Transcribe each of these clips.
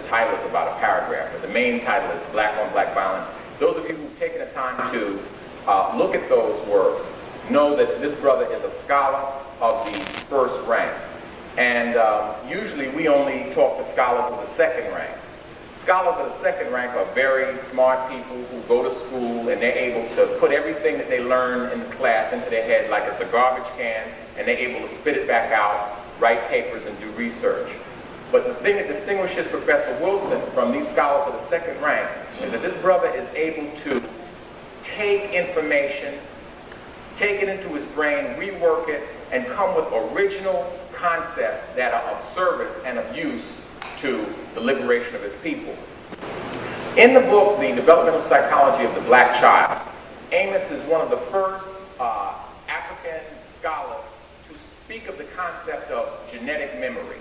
title is about a paragraph, but the main title is Black on Black Violence. Those of you who've taken the time to look at those works know that this brother is a scholar of the first rank. And usually we only talk to scholars of the second rank. Scholars of the second rank are very smart people who go to school and they're able to put everything that they learn in the class into their head like it's a garbage can, and they're able to spit it back out, write papers, and do research. But the thing that distinguishes Professor Wilson from these scholars of the second rank is that this brother is able to take information, take it into his brain, rework it, and come with original concepts that are of service and of use to the liberation of his people. In the book, The Developmental Psychology of the Black Child, Amos is one of the first African scholars to speak of the concept of genetic memory,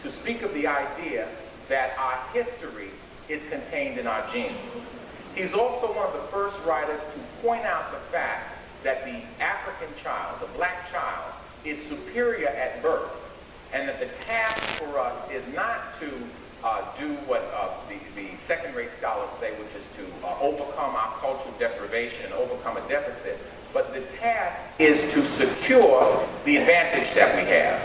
to speak of the idea that our history is contained in our genes. He's also one of the first writers to point out the fact that the African child, the black child, is superior at birth, and that the task for us is not to do what the second-rate scholars say, which is to overcome our cultural deprivation, overcome a deficit, but the task is to secure the advantage that we have.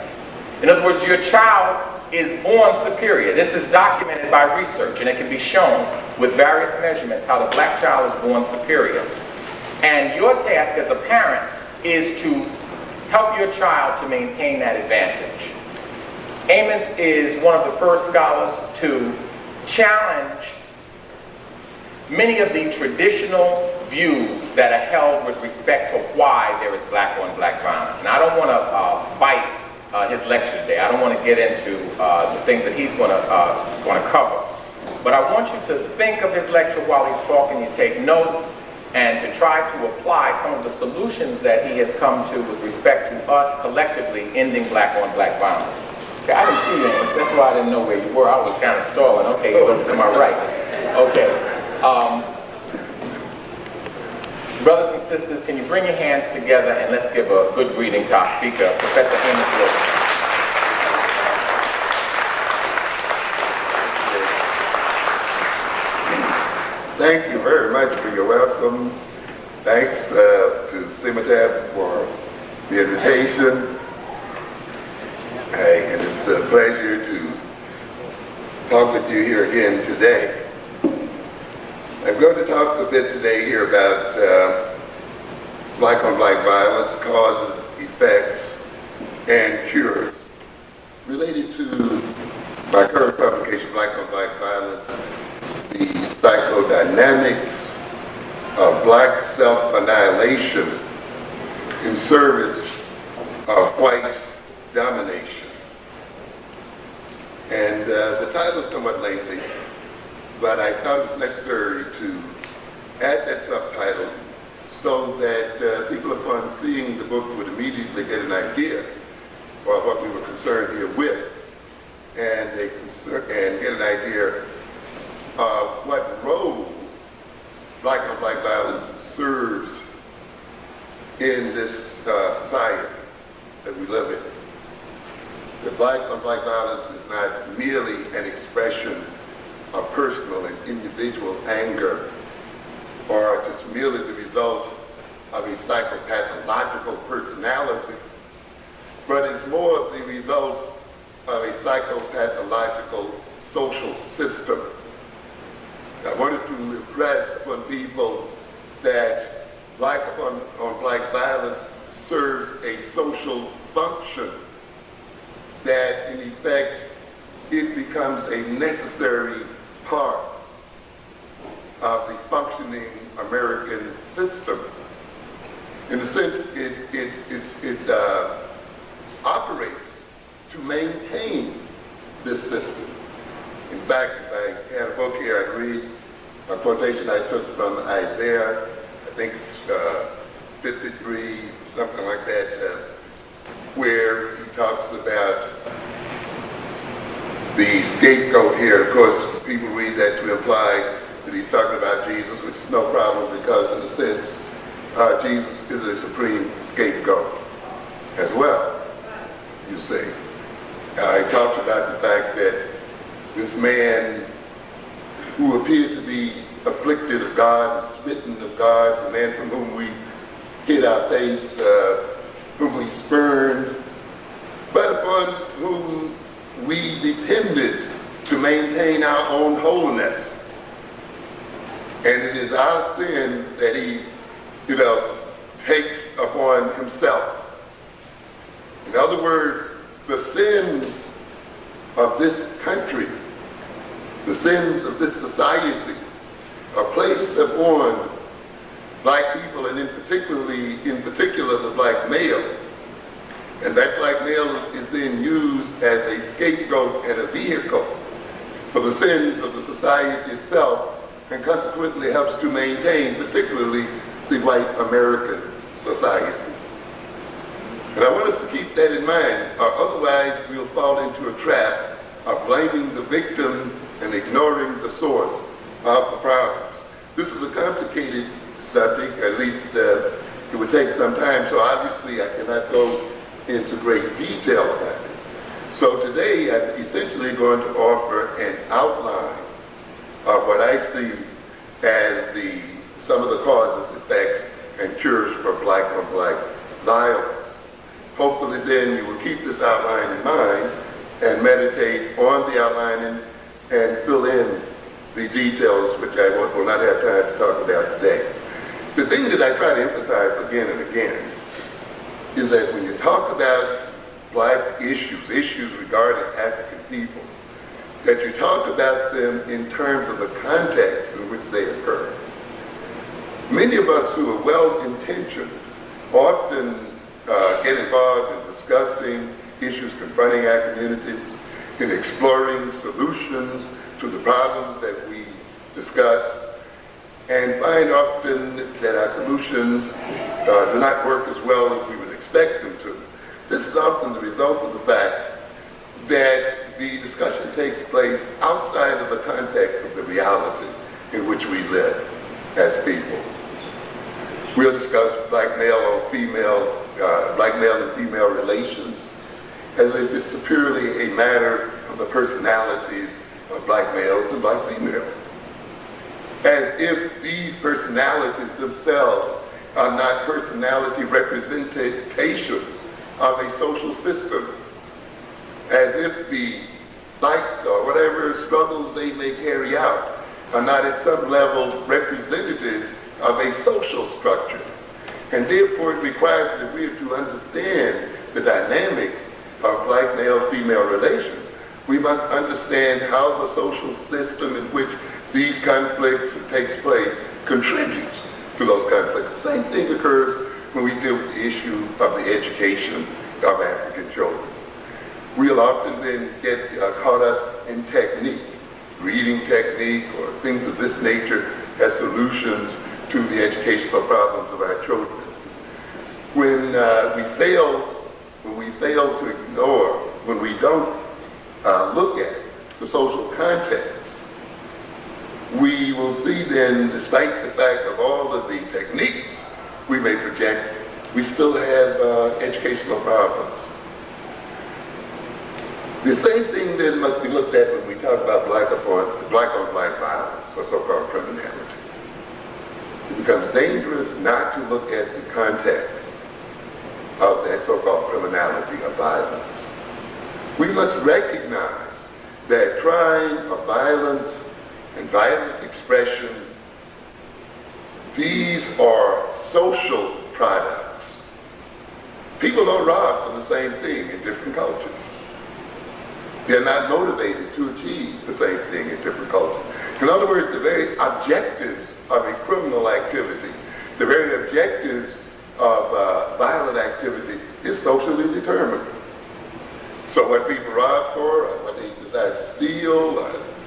In other words, your child is born superior. This is documented by research, and it can be shown with various measurements how the black child is born superior. And your task as a parent is to help your child to maintain that advantage. Amos is one of the first scholars to challenge many of the traditional views that are held with respect to why there is black on black violence. And I don't want to fight his lecture today. I don't want to get into the things that he's going to cover. But I want you to think of his lecture while he's talking. You take notes and to try to apply some of the solutions that he has come to with respect to us collectively ending black on black violence. Okay, I didn't see you, Amos. That's why I didn't know where you were. I was kind of stalling. Okay, he's over to my right. Okay. Brothers and sisters, can you bring your hands together and let's give a good greeting to our speaker, Professor Amos Wilson. Thank you very much for your welcome. Thanks to SAAMR for the invitation. And it's a pleasure to talk with you here again today. I'm going to talk a bit today here about black on black violence, causes, effects, and cures. Related to my current publication, Black on Black Violence, the psychodynamics of black self-annihilation in service of white domination. And the title is somewhat lengthy, but I thought it was necessary to add that subtitle so that people upon seeing the book would immediately get an idea of what we were concerned here with, and get an idea of what role black on black violence serves in this society that we live in. The black on black violence is not merely an expression of personal and individual anger, or just merely the result of a psychopathological personality, but is more of the result of a psychopathological social system. I wanted to impress upon people that black on black violence serves a social function, that in effect it becomes a necessary part of the functioning American system. In a sense, it operates to maintain this system. In fact, if I had a book here, I'd read a quotation I took from Isaiah, I think it's 53, something like that, where he talks about the scapegoat here. Of course, people read that to imply that he's talking about Jesus, which is no problem because in a sense, Jesus is a supreme scapegoat as well, you see. He talks about the fact that this man who appeared to be afflicted of God and smitten of God, the man from whom we hid our face, whom we spurned, but upon whom we depended to maintain our own holiness. And it is our sins that he, takes upon himself. In other words, the sins of this country, the sins of this society are placed upon black people, and in particular the black male. And that black male is then used as a scapegoat and a vehicle for the sins of the society itself, and consequently helps to maintain particularly the white American society. And I want us to keep that in mind, or otherwise we'll fall into a trap of blaming the victim and ignoring the source of the problems. This is a complicated subject, at least it would take some time, so obviously I cannot go into great detail about it. So today I'm essentially going to offer an outline of what I see as some of the causes, effects, and cures for black-on-black violence. Hopefully then you will keep this outline in mind and meditate on the outline and fill in the details, which I will not have time to talk about today. The thing that I try to emphasize again and again is that when you talk about black issues regarding African people, that you talk about them in terms of the context in which they occur. Many of us who are well-intentioned often get involved in discussing issues confronting our communities, in exploring solutions to the problems that we discuss, and find often that our solutions do not work as well as we would expect them to. This is often the result of the fact that the discussion takes place outside of the context of the reality in which we live as people. We'll discuss black male and female relations as if it's purely a matter of the personalities of black males and black females. As if these personalities themselves are not personality representations of a social system. As if the fights or whatever struggles they may carry out are not at some level representative of a social structure. And therefore it requires that we are to understand the dynamics of black male-female relations. We must understand how the social system in which these conflicts takes place contributes to those conflicts. The same thing occurs when we deal with the issue of the education of African children. We'll often then get caught up in technique, reading technique or things of this nature as solutions to the educational problems of our children. When we fail to ignore, when we don't look at the social context, we will see then, despite the fact of all of the techniques we may project, we still have educational problems. The same thing then must be looked at when we talk about black-on-black violence, or so-called criminality. It becomes dangerous not to look at the context of that so-called criminality of violence. We must recognize that crime or violence and violent expression, these are social products. People don't rob for the same thing in different cultures. They're not motivated to achieve the same thing in different cultures. In other words, the very objectives of a criminal activity, the very objectives of violent activity is socially determined. So what people rob for, or what they decide to steal,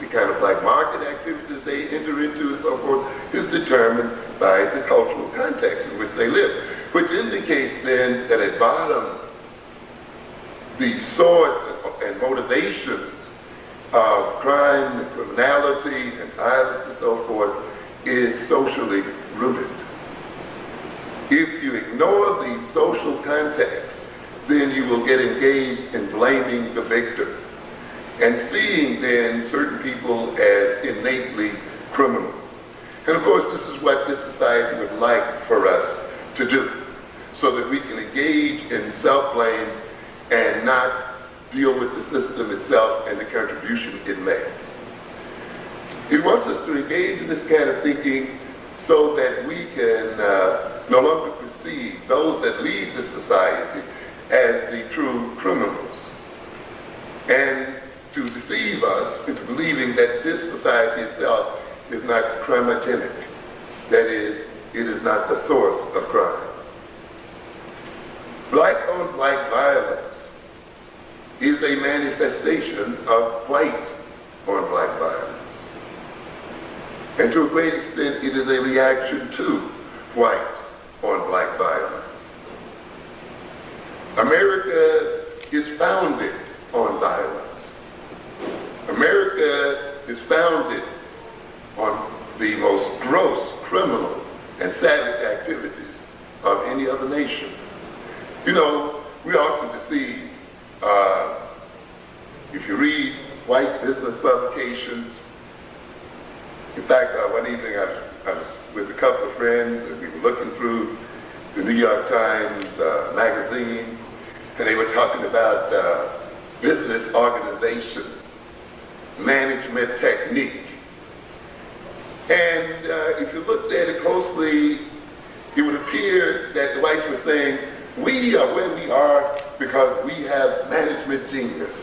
the kind of black market activities they enter into and so forth, is determined by the cultural context in which they live, which indicates then that at bottom, the source and motivations of crime and criminality and violence and so forth is socially rooted. If you ignore the social context, then you will get engaged in blaming the victim. and seeing then certain people as innately criminal. And of course, this is what this society would like for us to do, so that we can engage in self-blame and not deal with the system itself and the contribution it makes. It wants us to engage in this kind of thinking so that we can no longer perceive those that lead the society as the true criminals, and to deceive us into believing that this society itself is not crimogenic. That is, it is not the source of crime. Black-on-black violence is a manifestation of white-on-black violence. And to a great extent, it is a reaction to white-on-black violence. America is founded on violence. America is founded on the most gross criminal and savage activities of any other nation. You know, we often deceive, if you read white business publications. In fact, one evening I was with a couple of friends and we were looking through the New York Times magazine, and they were talking about business organization, management technique. And if you looked at it closely, it would appear that the whites were saying, we are where we are because we have management genius.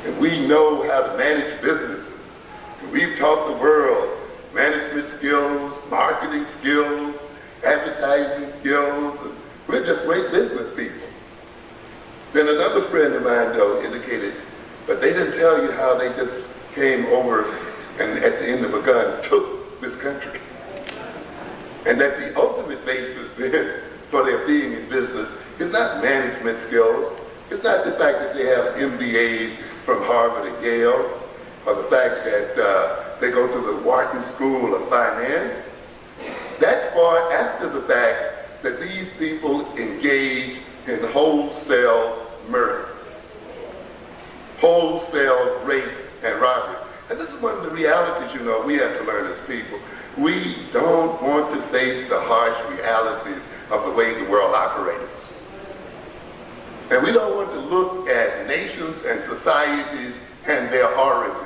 And we know how to manage businesses. And we've taught the world management skills, marketing skills, advertising skills. And we're just great business people. Then another friend of mine, though, indicated, but they didn't tell you how they just came over and at the end of a gun took this country. And that the ultimate basis then for their being in business is not management skills. It's not the fact that they have MBAs from Harvard and Yale, or the fact that they go to the Wharton School of Finance. That's far after the fact that these people engage in wholesale murder, wholesale rape and robbery. And this is one of the realities, you know, we have to learn as people. We don't want to face the harsh realities of the way the world operates. And we don't want to look at nations and societies and their origins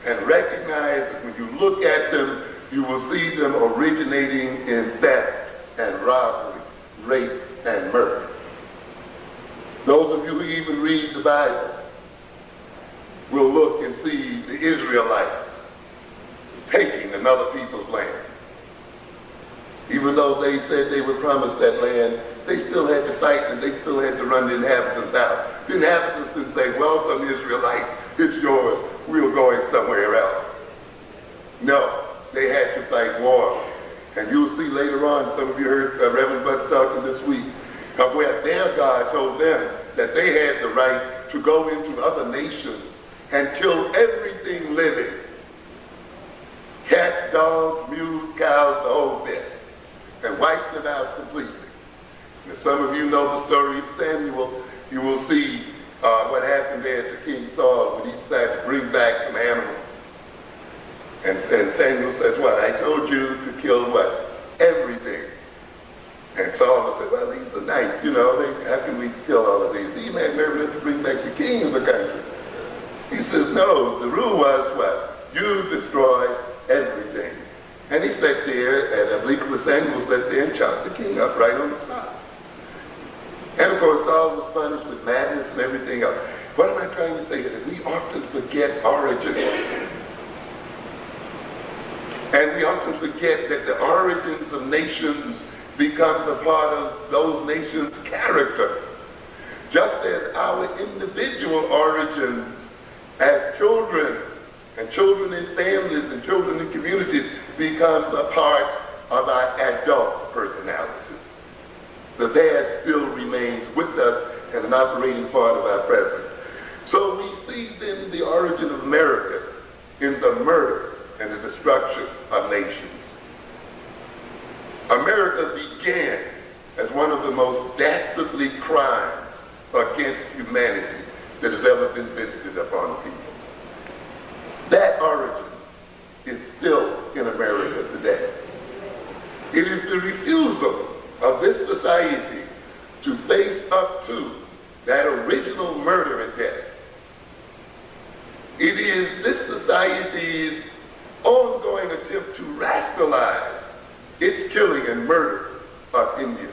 and recognize that when you look at them, you will see them originating in theft and robbery, rape and murder. Those of you who even read the Bible will look and see the Israelites taking another people's land. Even though they said they were promised that land, they still had to fight and they still had to run the inhabitants out. The inhabitants didn't say, welcome Israelites, it's yours, we're going somewhere else. No, they had to fight wars. And you'll see later on, some of you heard Reverend Butts talking this week, of where their God told them that they had the right to go into other nations and kill everything living. Cats, dogs, mules, cows, the whole bit. And wipe them out completely. And if some of you know the story of Samuel, you will see what happened there to King Saul when he decided to bring back some animals. And Samuel says, what? I told you to kill what? Everything. And Saul will say, well, these are nice, you know, how can we kill all of these? He had nerve enough to bring back the king of the country. He says, no, the rule was what? You destroy everything. And he sat there, and I believe it was Samuel sat there and chopped the king up right on the spot. And of course, Saul was punished with madness and everything else. What am I trying to say? That we often forget origins. And we often forget that the origins of nations becomes a part of those nations' character. Just as our individual origins as children, and children in families, and children in communities, becomes a part of our adult personalities. The past still remains with us and an operating part of our present. So we see then the origin of America in the murder and the destruction of nations. America began as one of the most dastardly crimes against humanity that has ever been visited upon people. That origin is still in America today. It is the refusal of this society to face up to that original murder and death. It is this society's ongoing attempt to rationalize its killing and murder of Indians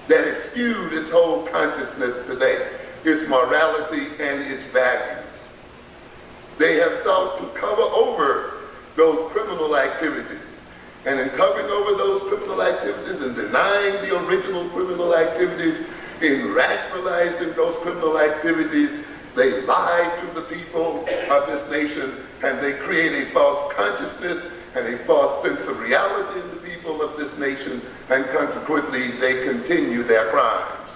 that has skewed its whole consciousness today, its morality and its values. They have sought to cover over those criminal activities. And in covering over those criminal activities and denying the original criminal activities, in rationalizing those criminal activities, they lie to the people of this nation, and they create a false consciousness and a false sense of reality in the people of this nation, and consequently they continue their crimes.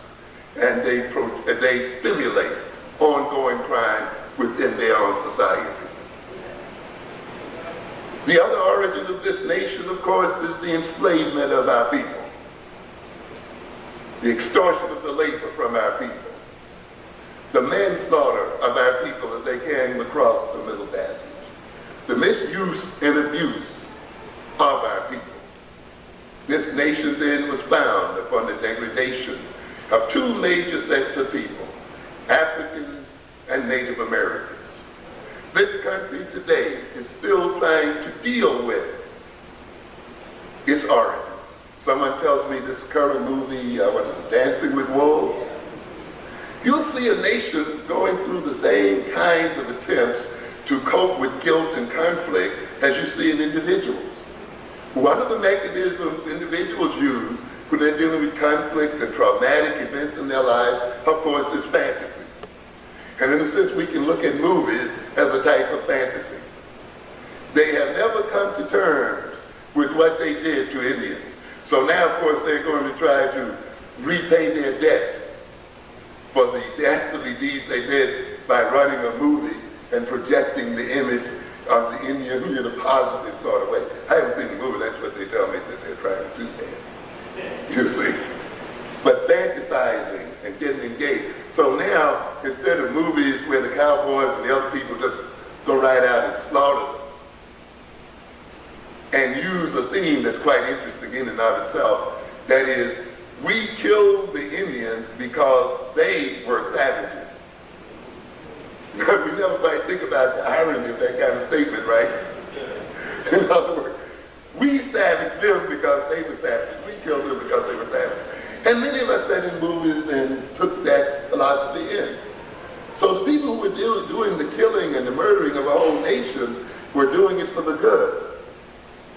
And they stimulate ongoing crime within their own society. The other origin of this nation, of course, is the enslavement of our people, the extortion of the labor from our people, the manslaughter of our people as they came across the Middle Passage, the misuse and abuse of our people. This nation then was found upon the degradation of two major sets of people, Africans and Native Americans. This country today is still trying to deal with its origins. Someone tells me this current movie, Dancing with Wolves? You'll see a nation going through the same kinds of attempts to cope with guilt and conflict as you see in individuals. One of the mechanisms individuals use when they're dealing with conflict and traumatic events in their lives, of course, is fantasy. And in a sense, we can look at movies as a type of fantasy. They have never come to terms with what they did to Indians. So now, of course, they're going to try to repay their debt for the dastardly deeds they did by running a movie and projecting the image of the Indian in a positive sort of way. I haven't seen the movie, that's what they tell me that they're trying to do there. You see? But fantasizing and getting engaged. So now, instead of movies where the cowboys and the other people just go right out and slaughter them, and use a theme that's quite interesting in and of itself, that is, we killed the Indians because they were savages. We never quite think about the irony of that kind of statement, right? In other words, we savaged them because they were savages. We killed them because they were savages. And many of us sat in movies and took that philosophy in. So the people who were doing the killing and the murdering of a whole nation were doing it for the good.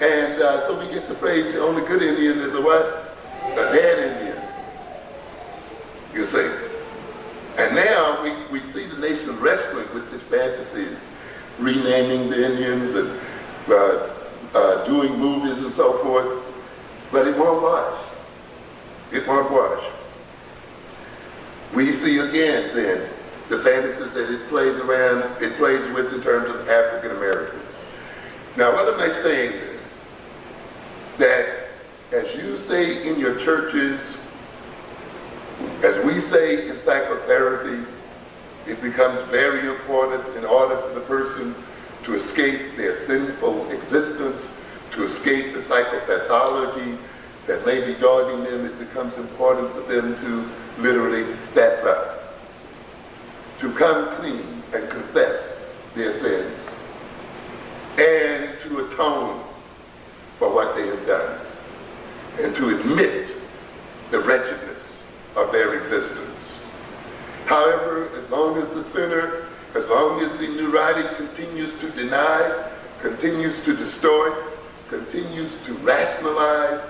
And so we get the phrase, the only good Indian is a what? A dead Indian. You see. And now we see the nation wrestling with these fantasies, renaming the Indians and doing movies and so forth. But it won't wash. It won't wash. We see again then the fantasies that it plays with in terms of African Americans. Now what am I saying then? That as you say in your churches, as we say in psychotherapy, it becomes very important in order for the person to escape their sinful existence, to escape the psychopathology that may be dogging them. It becomes important for them to literally fess up, to come clean and confess their sins, and to atone for what they have done, and to admit the wretchedness of their existence. However, as long as the sinner, as long as the neurotic continues to deny, continues to distort, continues to rationalize,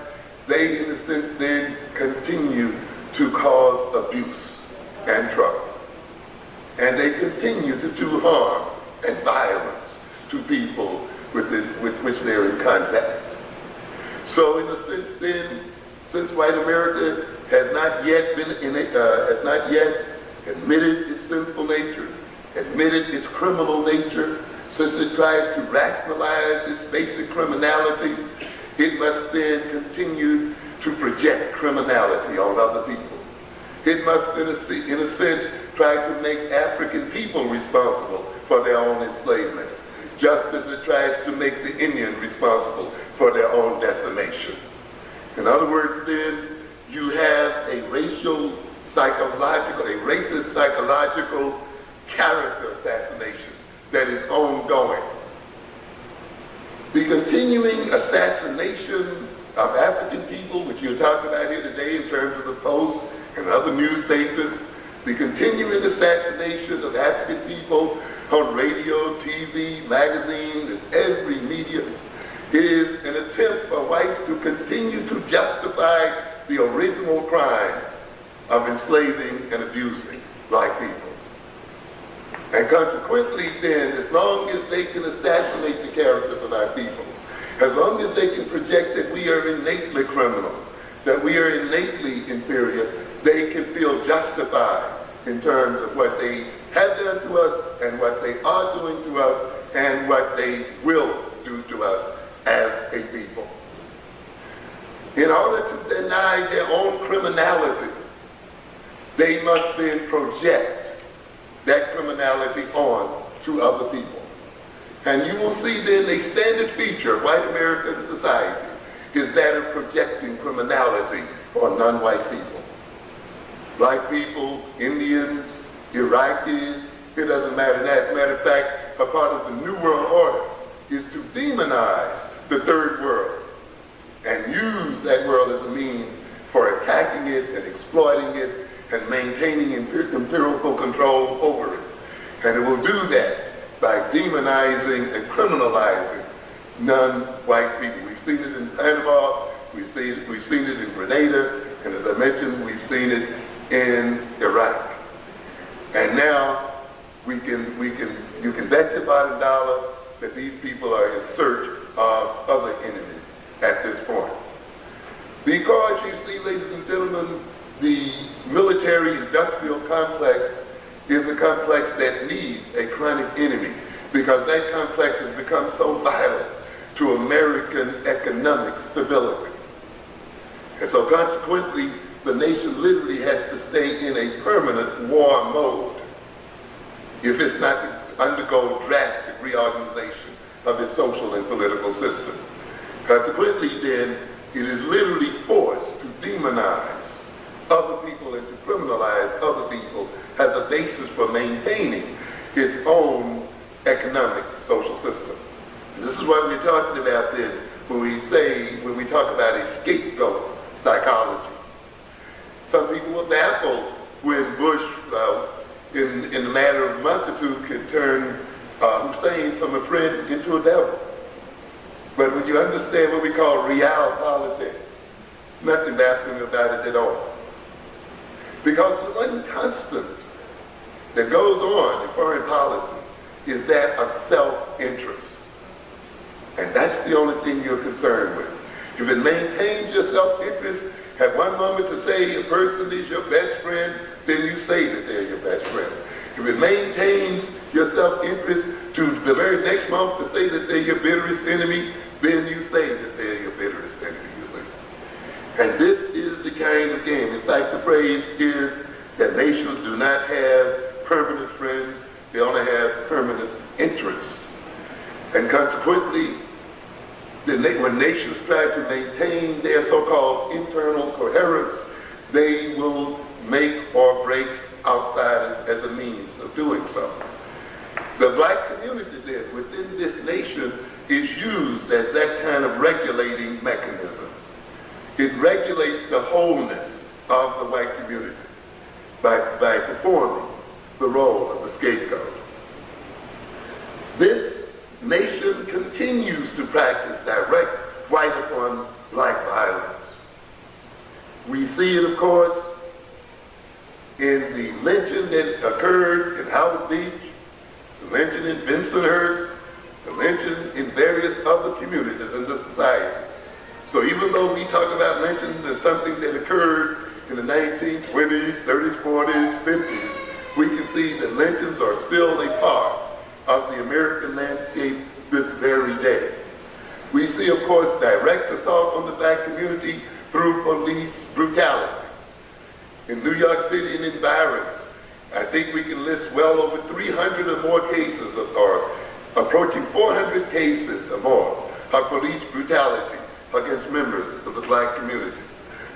they, in a sense, then continue to cause abuse and trouble. And they continue to do harm and violence to people with which they're in contact. So in a sense then, since white America has not yet admitted its sinful nature, admitted its criminal nature, since it tries to rationalize its basic criminality, it must then continue to project criminality on other people. It must, in a sense, tried to make African people responsible for their own enslavement, just as it tries to make the Indian responsible for their own decimation. In other words, then, you have a racist psychological character assassination that is ongoing. The continuing assassination of African people, which you're talking about here today in terms of the Post and other newspapers, the continuing assassination of African people on radio, TV, magazines, and every media is an attempt for whites to continue to justify the original crime of enslaving and abusing black people. And consequently then, as long as they can assassinate the characters of our people, as long as they can project that we are innately criminal, that we are innately inferior, they can feel justified in terms of what they have done to us and what they are doing to us and what they will do to us as a people. In order to deny their own criminality, they must then project that criminality on to other people. And you will see then a standard feature of white American society is that of projecting criminality on non-white people. Black people, Indians, Iraqis, it doesn't matter. As a matter of fact, a part of the New World Order is to demonize the third world and use that world as a means for attacking it and exploiting it and maintaining empirical control over it. And it will do that by demonizing and criminalizing non-white people. We've seen it in Panama, we've seen it in Grenada, and as I mentioned, we've seen it in Iraq. And now you can bet your bottom dollar that these people are in search of other enemies at this point. Because you see, ladies and gentlemen, the military-industrial complex is a complex that needs a chronic enemy, because that complex has become so vital to American economic stability. And so consequently, the nation literally has to stay in a permanent war mode if it's not to undergo drastic reorganization of its social and political system. Consequently, then, it is literally forced to demonize other people and to criminalize other people as a basis for maintaining its own economic social system. And this is what we're talking about then when we talk about a scapegoat psychology. Some people were baffled when Bush, in the matter of a month or two, could turn Hussein from a friend into a devil. But when you understand what we call real politics, there's nothing baffling about it at all. Because the one constant that goes on in foreign policy is that of self-interest. And that's the only thing you're concerned with. If it maintains your self-interest, at one moment to say a person is your best friend, then you say that they're your best friend. If it maintains your self-interest to the very next moment to say that they're your bitterest enemy, then you say that they're your bitterest enemy, you see. And this is the kind of game. In fact, the phrase is that nations do not have permanent friends, they only have permanent interests. And consequently, when nations try to maintain their so-called internal coherence, they will make or break outsiders as a means of doing so. The black community then within this nation is used as that kind of regulating mechanism. It regulates the wholeness of the white community by performing the role of the scapegoat. This nation continues to practice direct white upon black violence. We see it, of course, in the lynching that occurred in Howard Beach, the lynching in Bensonhurst, the lynching in various other communities in the society. So even though we talk about lynching as something that occurred in the 1920s, 30s, 40s, 50s, we can see that lynchings are still a part of the American landscape this very day. We see, of course, direct assault on the black community through police brutality. In New York City and environs, I think we can list well over 300 or more cases or approaching 400 cases or more of police brutality against members of the black community.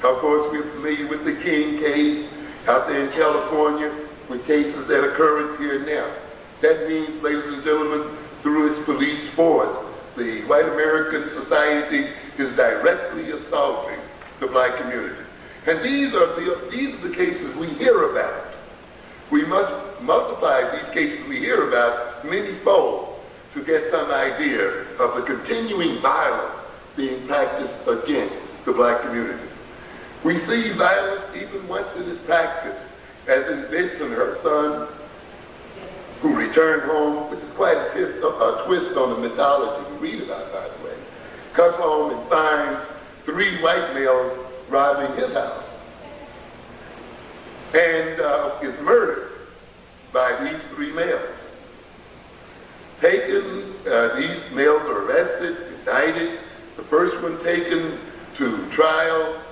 Of course, we're familiar with the King case out there in California, with cases that occur here and now. That means, ladies and gentlemen, through its police force, the white American society is directly assaulting the black community. And these are the cases we hear about. We must multiply these cases we hear about many-fold to get some idea of the continuing violence being practiced against the black community. We see violence even once it is practiced, as in Vincent, her son, who returned home, which is quite a twist on the mythology we read about, by the way, comes home and finds 3 white males robbing his house and is murdered by these 3 males. These males are arrested, indicted, the first one taken to trial,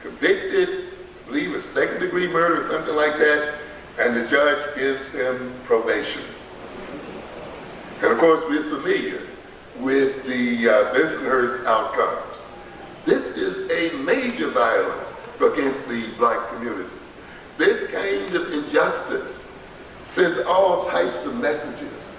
convicted, I believe of second-degree murder or something like that, and the judge gives him probation. And of course, we're familiar with the Bensonhurst outcomes. This is a major violence against the black community. This kind of injustice sends all types of messages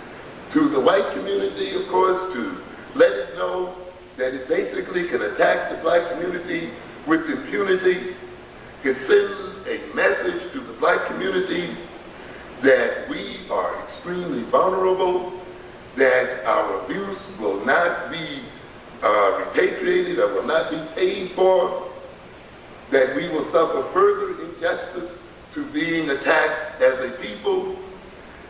to the white community, of course, to let it know that it basically can attack the black community with impunity. It sends a message to the black community that we are extremely vulnerable, that our abuse will not be repatriated or will not be paid for, that we will suffer further injustice to being attacked as a people.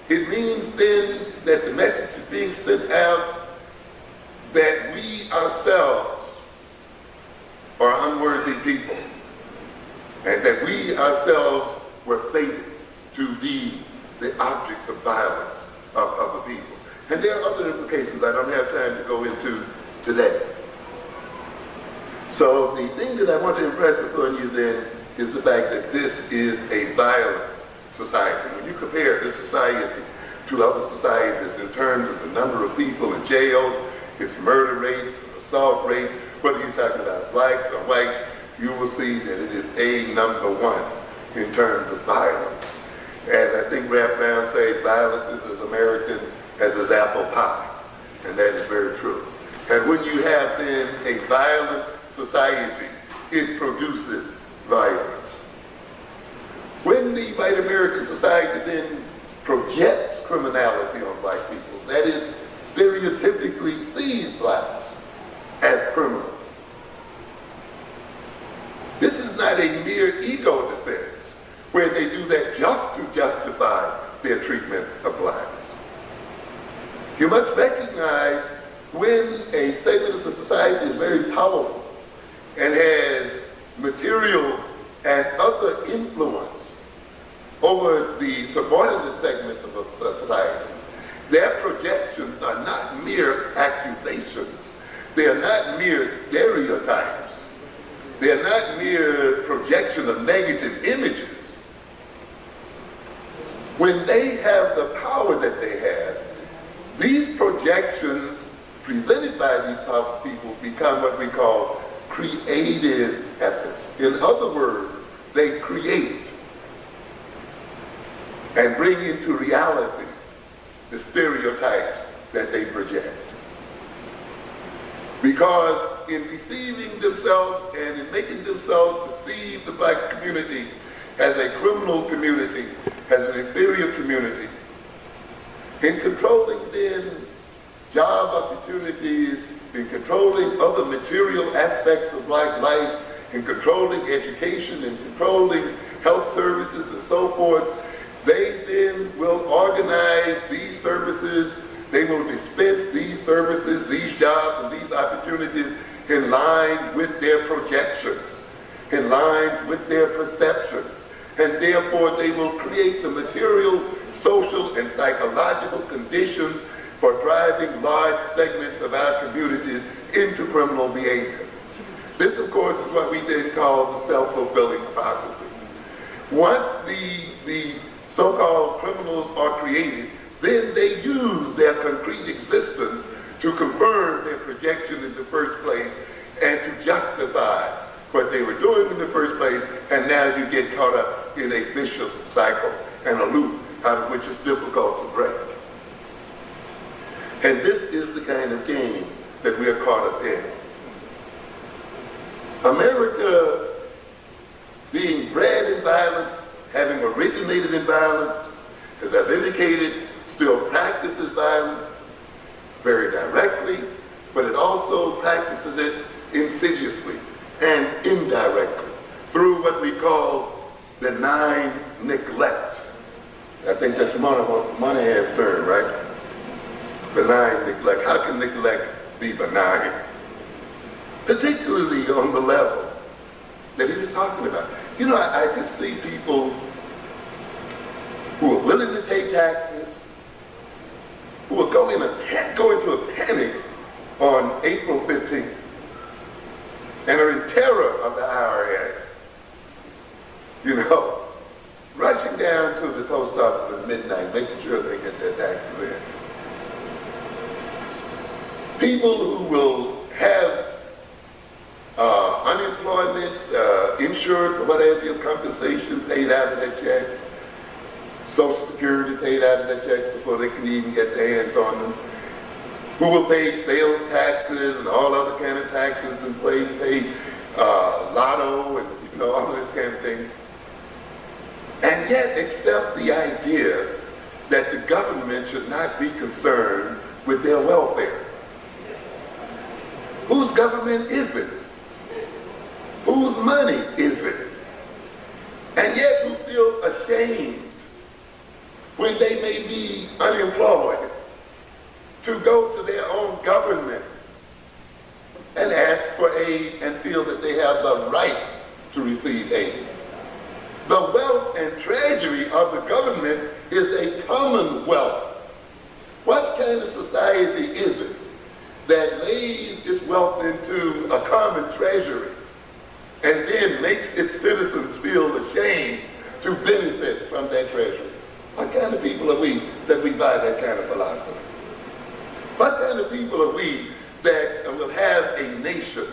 It means then that the message is being sent out that we ourselves are unworthy people, and that we ourselves were fated to be the objects of violence of other people. And there are other implications I don't have time to go into today. So the thing that I want to impress upon you then is the fact that this is a violent society. When you compare this society to other societies in terms of the number of people in jail, its murder rates, assault rates, whether you're talking about blacks or whites, you will see that it is a number 1 in terms of violence. As I think Ralph Brown said, violence is as American as his apple pie. And that is very true. And when you have then a violent society, it produces violence. When the white American society then projects criminality on black people, that is, stereotypically sees blacks as criminals, this is not a mere ego defense where they do that just to justify their treatment of blacks. You must recognize when a segment of the society is very powerful and has material and other influence over the subordinate segments of a society, their projections are not mere accusations. They are not mere stereotypes. They are not mere projection of negative images. When they have the power that they have, these projections presented by these powerful people become what we call creative efforts. In other words, they create and bring into reality the stereotypes that they project. Because in deceiving themselves and in making themselves perceive the black community as a criminal community, as an inferior community, in controlling then job opportunities, in controlling other material aspects of black life, in controlling education, in controlling health services and so forth, they then will organize these services, they will dispense these services, these jobs, and these opportunities in line with their projections, in line with their perceptions. And therefore, they will create the material, social, and psychological conditions for driving large segments of our communities into criminal behavior. This, of course, is what we then call the self-fulfilling prophecy. Once the so-called criminals are created, then they use their concrete existence to confirm their projection in the first place and to justify what they were doing in the first place, and now you get caught up in a vicious cycle and a loop out of which it's difficult to break. And this is the kind of game that we are caught up in. America, being bred in violence, having originated in violence, as I've indicated, still practices violence very directly, but it also practices it insidiously and indirectly through what we call benign neglect. I think that's Monahan's term, right? Benign neglect. How can neglect be benign? Particularly on the level that he was talking about. You know, I just see people who are willing to pay taxes, who are go into a panic on April 15th and are in terror of the IRS, you know, rushing down to the post office at midnight, making sure they get their taxes in. People who will have unemployment, insurance, or whatever your compensation paid out of their checks, Social Security paid out of their checks before they can even get their hands on them, who will pay sales taxes and all other kind of taxes and pay lotto and all this kind of thing, and yet accept the idea that the government should not be concerned with their welfare. Whose government is it? Whose money is it? And yet who feel ashamed when they may be unemployed to go to their own government and ask for aid and feel that they have the right to receive aid. The wealth and treasury of the government is a commonwealth. What kind of society is it that lays its wealth into a common treasury and then makes its citizens feel ashamed to benefit from that treasury? What kind of people are we that we buy that kind of philosophy? What kind of people are we that will have a nation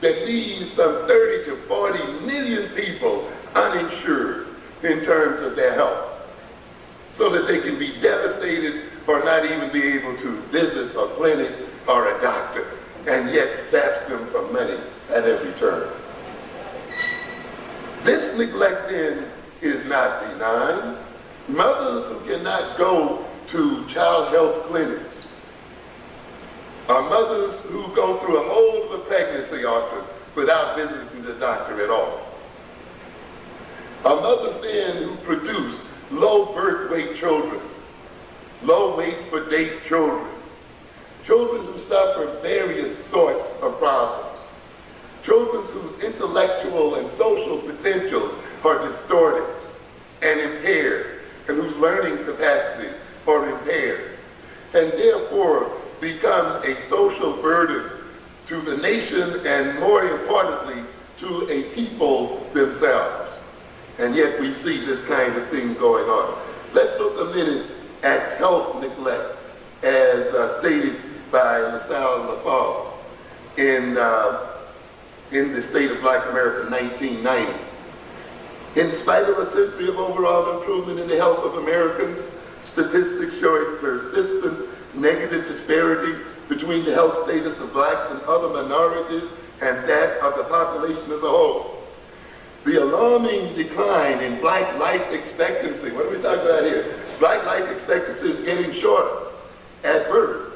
that leaves some 30 to 40 million people uninsured in terms of their health, so that they can be devastated or not even be able to visit a clinic or a doctor, and yet saps them for money at every turn? This neglect then is not benign. Mothers who cannot go to child health clinics, or mothers who go through a whole of the pregnancy often without visiting the doctor at all, or mothers then who produce low birth weight children, low weight for date children, children who suffer various sorts of problems, children whose intellectual and social potentials are distorted and impaired, and whose learning capacities are impaired, and therefore become a social burden to the nation and, more importantly, to a people themselves. And yet we see this kind of thing going on. Let's look a minute at health neglect as stated by LaSalle Lafave in the State of Black America, 1990. In spite of a century of overall improvement in the health of Americans, statistics show a persistent negative disparity between the health status of blacks and other minorities and that of the population as a whole. The alarming decline in black life expectancy, what are we talking about here? Black life expectancy is getting shorter at birth.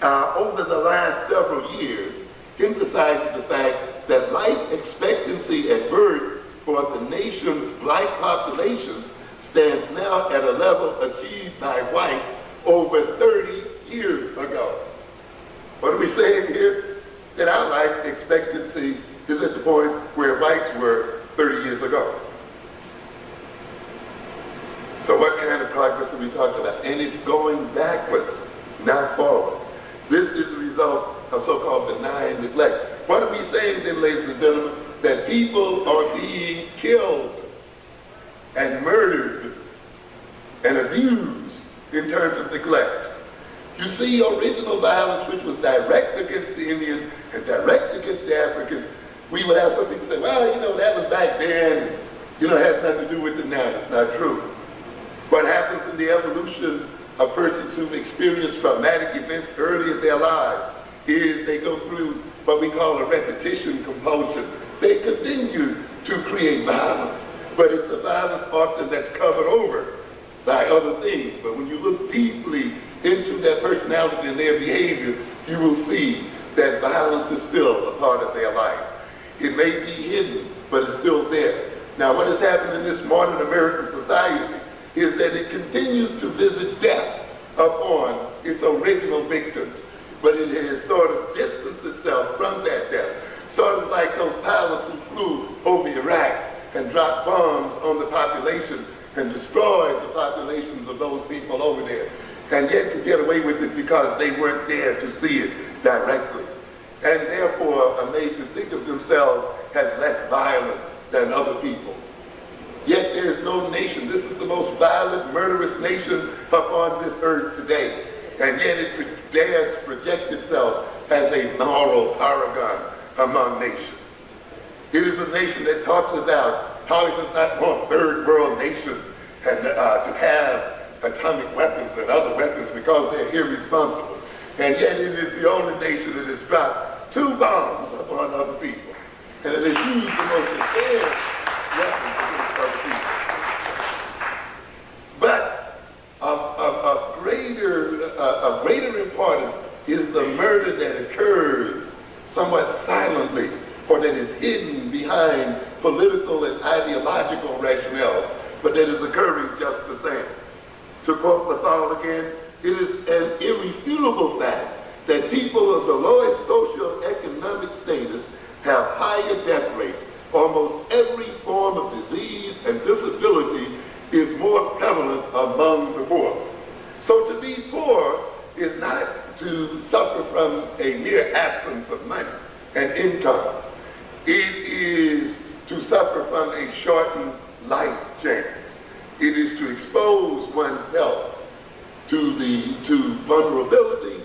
Over the last several years, emphasizes the fact that life expectancy at birth for the nation's black populations stands now at a level achieved by whites over 30 years ago. What are we saying here? That our life expectancy is at the point where whites were 30 years ago. So what kind of progress are we talking about? And it's going backwards, not forward. This is the result of so-called benign neglect. What are we saying then, ladies and gentlemen? That people are being killed and murdered and abused in terms of neglect. You see, original violence, which was direct against the Indians and direct against the Africans, we would have some people say, well, you know, that was back then, you know, it has nothing to do with it now. That's not true. What happens in the evolution of persons who've experienced traumatic events early in their lives is they go through what we call a repetition compulsion. They continue to create violence, but it's a violence often that's covered over by other things. But when you look deeply into their personality and their behavior, you will see that violence is still a part of their life. It may be hidden, but it's still there. Now, what has happened in this modern American society is that it continues to visit death upon its original victims, but it has sort of distanced itself from that death. Sort of like those pilots who flew over Iraq and dropped bombs on the population and destroyed the populations of those people over there, and yet could get away with it because they weren't there to see it directly, and therefore are made to think of themselves as less violent than other people. Yet there is no nation. This is the most violent, murderous nation upon this earth today, and yet it dares project itself as a moral paragon among nations. It is a nation that talks about how it does not want third world nations and to have atomic weapons and other weapons because they're irresponsible. And yet it is the only nation that has dropped 2 bombs upon other people. And it has used the most advanced weapons against other people. But of greater importance is the murder that occurs somewhat silently, or that is hidden behind political and ideological rationales, but that is occurring just the same. To quote Lethal again, it is an irrefutable fact that people of the lowest socioeconomic status have higher death rates. Almost every form of disease and disability is more prevalent among the poor. So to be poor is not to suffer from a mere absence of money and income. It is to suffer from a shortened life chance. It is to expose one's health to vulnerability,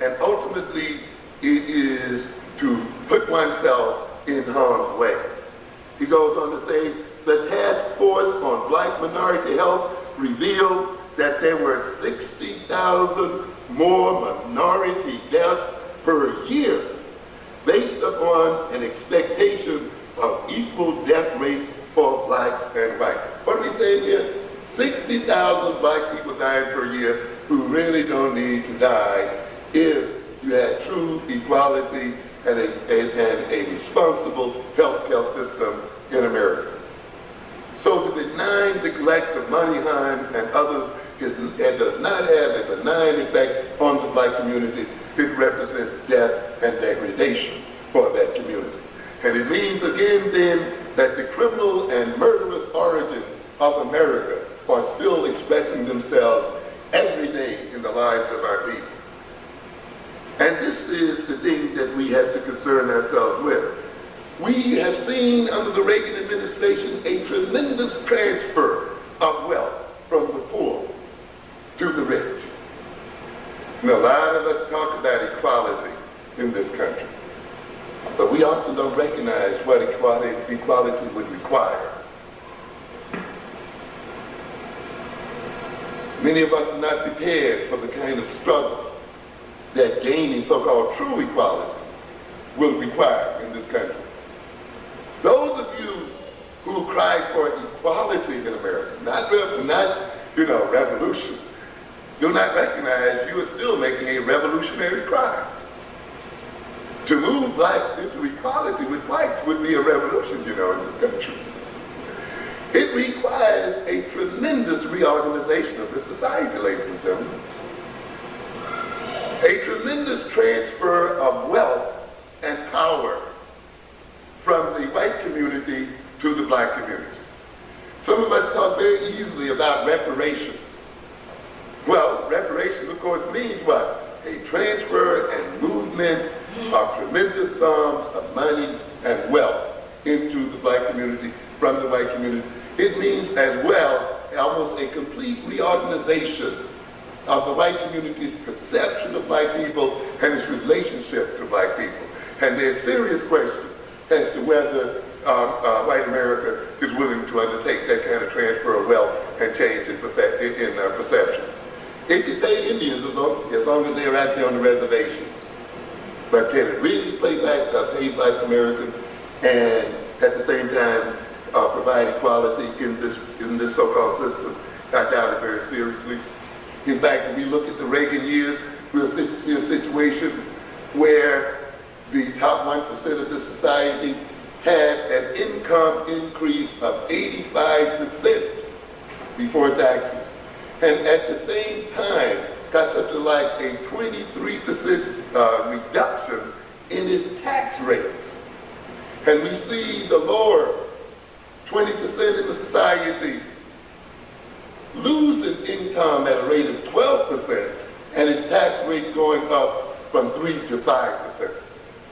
and ultimately it is to put oneself in harm's way. He goes on to say, the task force on black minority health revealed that there were 60,000 more minority deaths per year based upon an expectation of equal death rate for blacks and whites. What are we saying here? 60,000 black people dying per year who really don't need to die if you had true equality and a responsible healthcare system in America. So the benign neglect of money harm and others does not have a benign effect on the black community. It represents death and degradation for that community. And it means again then that the criminal and murderous origins of America are still expressing themselves every day in the lives of our people. And this is the thing that we have to concern ourselves with. We have seen under the Reagan administration a tremendous transfer of wealth from the poor to the rich. And a lot of us talk about equality in this country, but we often don't recognize what equality would require. Many of us are not prepared for the kind of struggle that gaining so-called true equality will require in this country. Those of you who cry for equality in America, not revolution, do not recognize you are still making a revolutionary cry. To move blacks into equality with whites would be a revolution, in this country. It requires a tremendous reorganization of the society, ladies and gentlemen. A tremendous transfer of wealth and power from the white community to the black community. Some of us talk very easily about reparations. Well, reparations, of course, means what? A transfer and movement of tremendous sums of money and wealth into the black community from the white community. It means as well almost a complete reorganization of the white community's perception of black people and its relationship to black people. And there's serious questions as to whether white America is willing to undertake that kind of transfer of wealth and change in perception. It can pay Indians as long as they're out there on the reservations. But can it really pay black Americans and at the same time provide equality in this so-called system? I doubt it very seriously. In fact, if we look at the Reagan years, we'll see a situation where the top 1% of the society had an income increase of 85% before taxes. And at the same time, got something like a 23% reduction in its tax rates. And we see the lower 20% in the society losing income at a rate of 12% and its tax rate going up from 3 to 5%.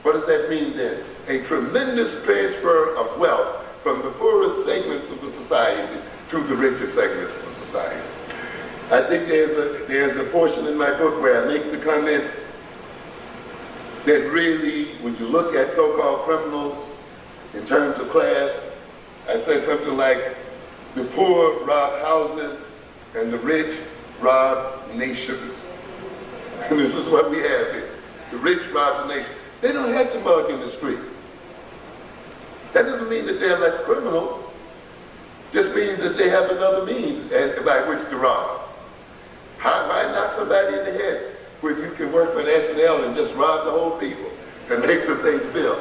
What does that mean then? A tremendous transfer of wealth from the poorest segments of the society to the richest segments of the society. I think there's a portion in my book where I make the comment that really, when you look at so-called criminals in terms of class, I said something like, the poor rob houses and the rich rob nations. And this is what we have here. The rich rob the nation. They don't have to mug in the street. That doesn't mean that they're less criminal. Just means that they have another means by which to rob. Why knock somebody in the head when you can work for an SNL and just rob the whole people and make them pay the bill?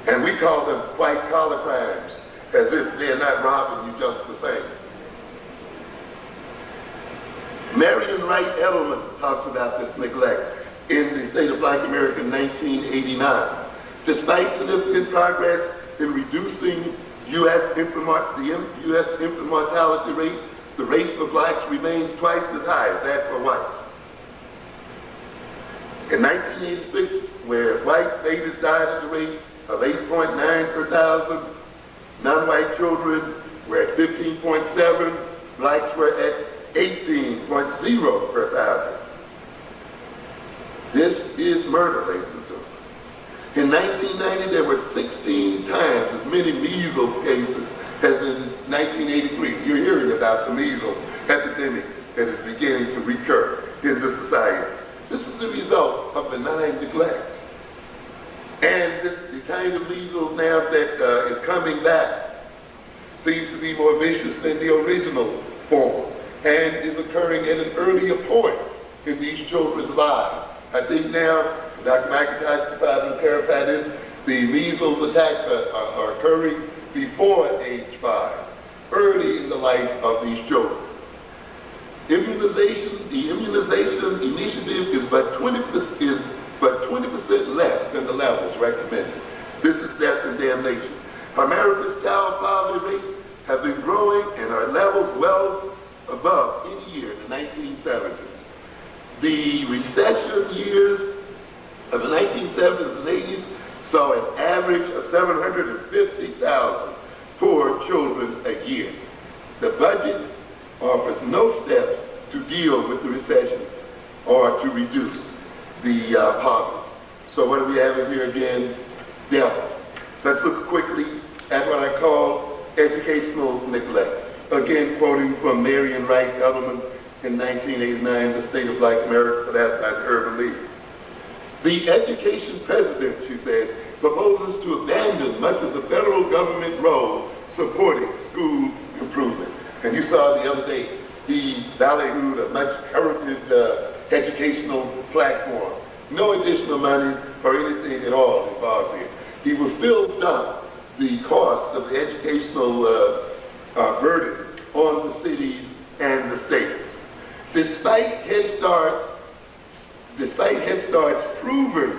And we call them white collar crimes, as if they're not robbing you just the same. Marion Wright Edelman talks about this neglect in the State of Black America in 1989. Despite significant progress in reducing the U.S. infant mortality rate, the rate for blacks remains twice as high as that for whites. In 1986, where white babies died at the rate of 8.9 per thousand, non-white children were at 15.7, blacks were at 18.0 per thousand. This is murder, ladies and gentlemen. In 1990, there were 16 times as many measles cases as in 1983. You're hearing about the measles epidemic that is beginning to recur in the society. This is the result of benign neglect. And the kind of measles now that is coming back seems to be more vicious than the original form and is occurring at an earlier point in these children's lives. I think now, Dr. McIntosh could probably clarify this, the measles attacks are occurring before age 5, early in the life of these children. The immunization initiative is but 20% less than the levels recommended. This is death and damnation. America's child poverty rates have been growing and are levels well above any year in the 1970s. The recession years of the 1970s and 80s saw an average of 750,000 poor children a year. The budget offers no steps to deal with the recession or to reduce the poverty. So what do we have in here again? Death. Let's look quickly at what I call educational neglect. Again, quoting from Marion Wright Edelman in 1989, The State of Black America, put out by the Urban League. The education president, she says, proposes to abandon much of the federal government role supporting school improvement. And you saw the other day, he ballyhooed a much heralded educational platform. No additional monies or anything at all involved here. He will still dump the cost of the educational burden on the cities and the states. Despite Head Start's proven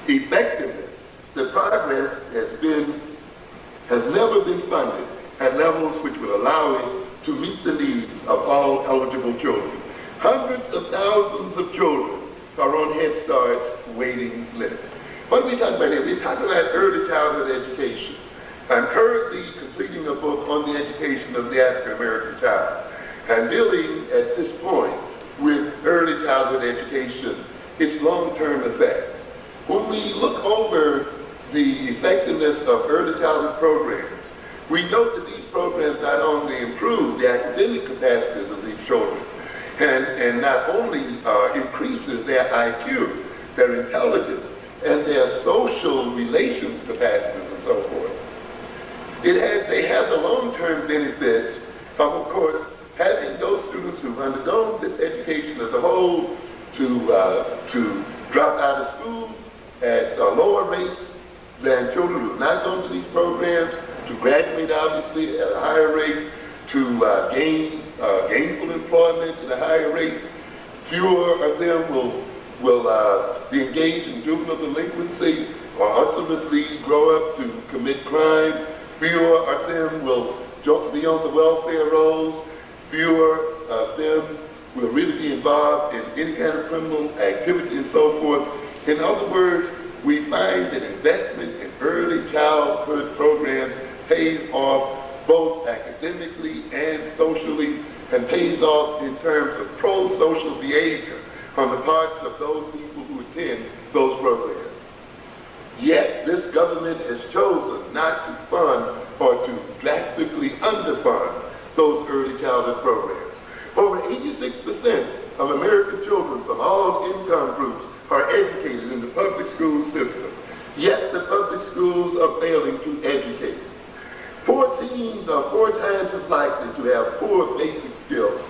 effectiveness, the progress has never been funded at levels which would allow it to meet the needs of all eligible children. Hundreds of thousands of children are on Head Start's waiting list. What are we talking about here? We're talking about early childhood education. I'm currently completing a book on the education of the African American child. I'm dealing at this point with early childhood education, its long-term effects. When we look over the effectiveness of early childhood programs, we note that these programs not only improve the academic capacities of these children, and not only increases their IQ, their intelligence, and their social relations capacities and so forth. They have the long-term benefits of course, having those students who've undergone this education as a whole to drop out of school at a lower rate than children who have not gone to these programs, to graduate obviously at a higher rate, to gain gainful employment at a higher rate. Fewer of them will be engaged in juvenile delinquency or ultimately grow up to commit crime. Fewer of them will be on the welfare rolls. Fewer of them will really be involved in any kind of criminal activity and so forth. In other words, we find that investment in early childhood programs pays off both academically and socially, and pays off in terms of pro-social behavior on the parts of those people who attend those programs. Yet this government has chosen not to fund or to drastically underfund those early childhood programs. Over 86% of American children from all income groups are educated in the public school system, yet the public schools are failing to educate. Poor teens are 4 times as likely to have poor basic skills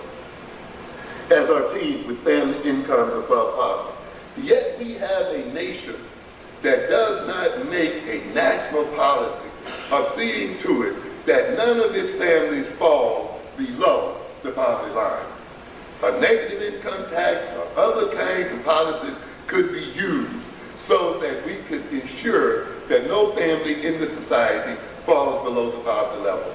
as are teens with family incomes above poverty. Yet we have a nation that does not make a national policy of seeing to it that none of its families fall below the poverty line. A negative income tax or other kinds of policies could be used so that we could ensure that no family in the society falls below the poverty level.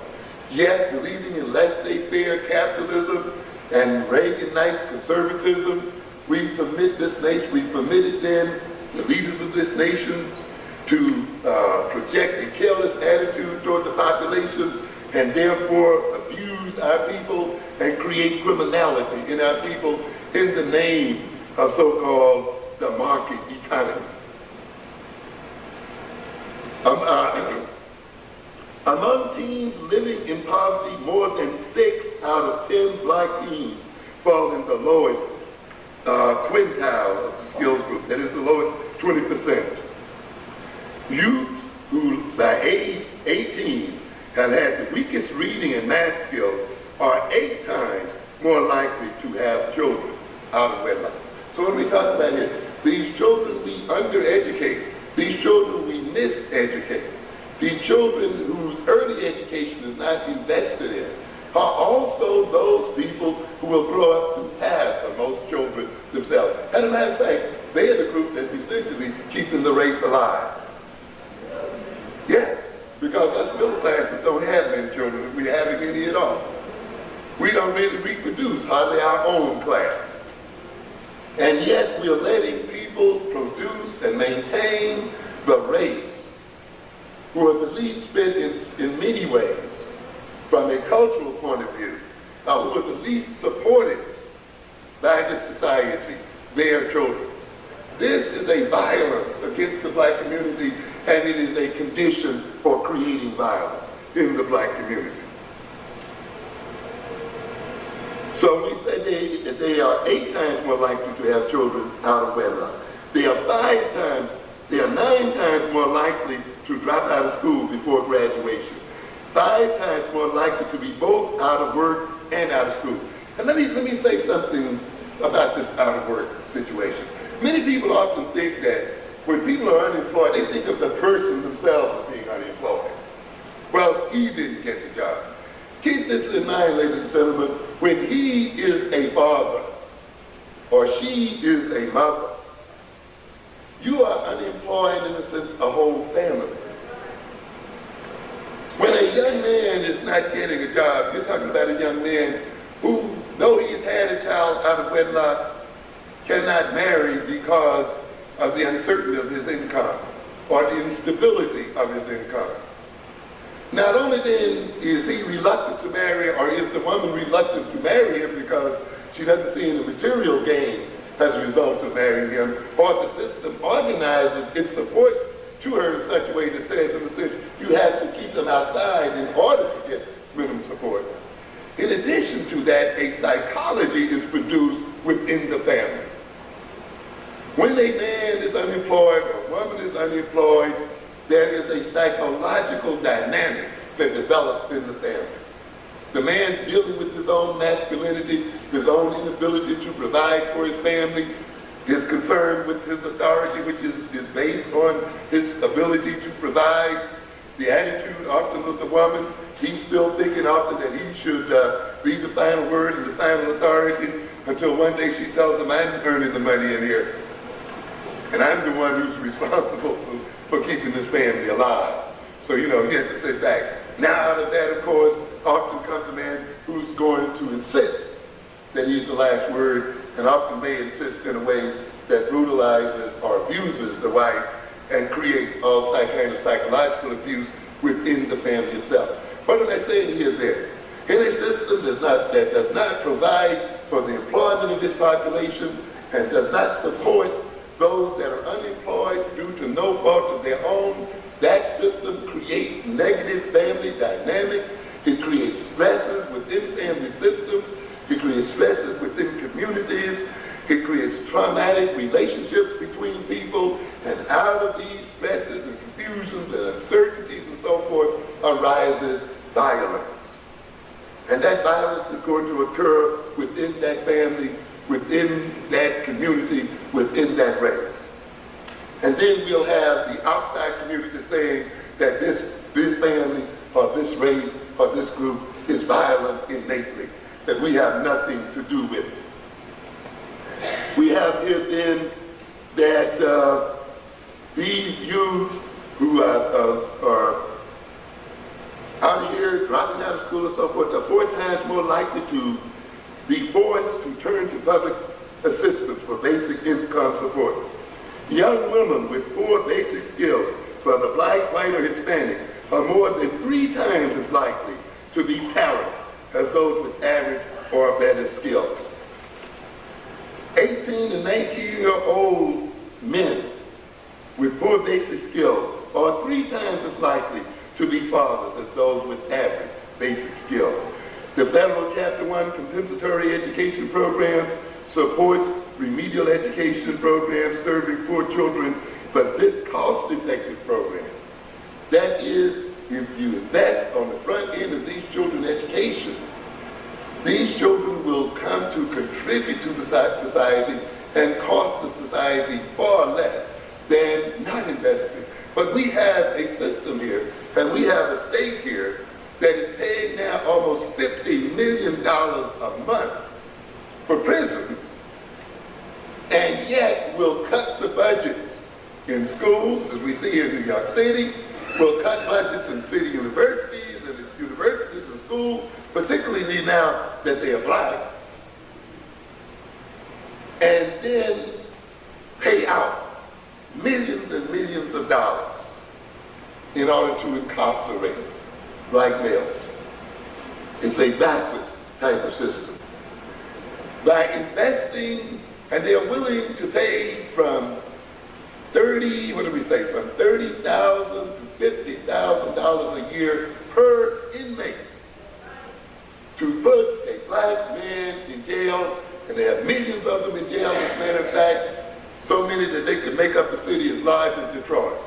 Yet, believing in laissez-faire capitalism and Reaganite conservatism, we permitted then the leaders of this nation to project a careless attitude toward the population and therefore abuse our people and create criminality in our people in the name of so-called the market economy. Among teens living in poverty, more than 6 out of 10 black teens fall in the lowest quintile of the skills group, that is the lowest 20%. Youth who by age 18 have had the weakest reading and math skills are 8 times more likely to have children out of wedlock. So when we talk about it, these children we undereducate, these children we miseducate, these children whose early education is not invested in are also those people who will grow up to have the most children themselves. As a matter of fact, they are the group that's essentially keeping the race alive. Yes, because us middle classes don't have many children if we haven't any at all. We don't really reproduce hardly our own class. And yet we're letting people produce and maintain the race who are the least fit in many ways from a cultural point of view, who are the least supported by the society, their children. This is a violence against the black community, and it is a condition for creating violence in the black community. So we say they are 8 times more likely to have children out of wedlock. They are 9 times more likely to drop out of school before graduation. 5 times more likely to be both out of work and out of school. And let me say something about this out of work situation. Many people often think that when people are unemployed, they think of the person themselves as being unemployed. Well, he didn't get the job. Keep this in mind, ladies and gentlemen, when he is a father or she is a mother, you are unemployed in a sense a whole family. When a young man is not getting a job, you're talking about a young man who, though he's had a child out of wedlock, cannot marry because of the uncertainty of his income or the instability of his income. Not only then is he reluctant to marry, or is the woman reluctant to marry him because she doesn't see any material gain as a result of marrying him, or the system organizes its support to her in such a way that says, in a sense, you have to keep them outside in order to get minimum support. In addition to that, a psychology is produced within the family. When a man is unemployed or a woman is unemployed, there is a psychological dynamic that develops in the family. The man's dealing with his own masculinity, his own inability to provide for his family, his concern with his authority, which is based on his ability to provide. The attitude often of the woman, he's still thinking often that he should be the final word and the final authority, until one day she tells him, I'm earning the money in here. And I'm the one who's responsible for keeping this family alive. So, you know, he has to sit back. Now, out of that, of course, often comes a man who's going to insist that he's the last word, and often may insist in a way that brutalizes or abuses the wife and creates all kind of psychological abuse within the family itself. What am I saying here then? In a system that does not provide for the employment of this population and does not support those that are unemployed due to no fault of their own, that system creates negative family dynamics. It creates stresses within family systems. It creates stresses within communities. It creates traumatic relationships between people. And out of these stresses and confusions and uncertainties and so forth arises violence. And that violence is going to occur within that family, within that community, within that race. And then we'll have the outside community saying that this family or this race or this group is violent innately, that we have nothing to do with it. We have here then that these youths who are out here dropping out of school and so forth are 4 times more likely to be forced to turn to public assistance for basic income support. Young women with 4 basic skills, whether black, white, or Hispanic, are more than 3 times as likely to be parents as those with average or better skills. 18 and 19-year-old men with 4 basic skills are 3 times as likely to be fathers as those with average basic skills. The federal Chapter 1 compensatory education program supports remedial education programs serving poor children, but this cost-effective program, that is, if you invest on the front end of these children's education, these children will come to contribute to the society and cost the society far less than not investing. But we have a system here, and we have a state here that is paying now almost $50 million a month for prisons, and yet will cut the budgets in schools, as we see here in New York City, will cut budgets in city universities and its universities and schools, particularly now that they are black, and then pay out millions and millions of dollars in order to incarcerate black males. It's a backwards type of system. By investing, and they're willing to pay from from $30,000 to $50,000 a year per inmate to put a black man in jail, and they have millions of them in jail, as a matter of fact, so many that they could make up a city as large as Detroit.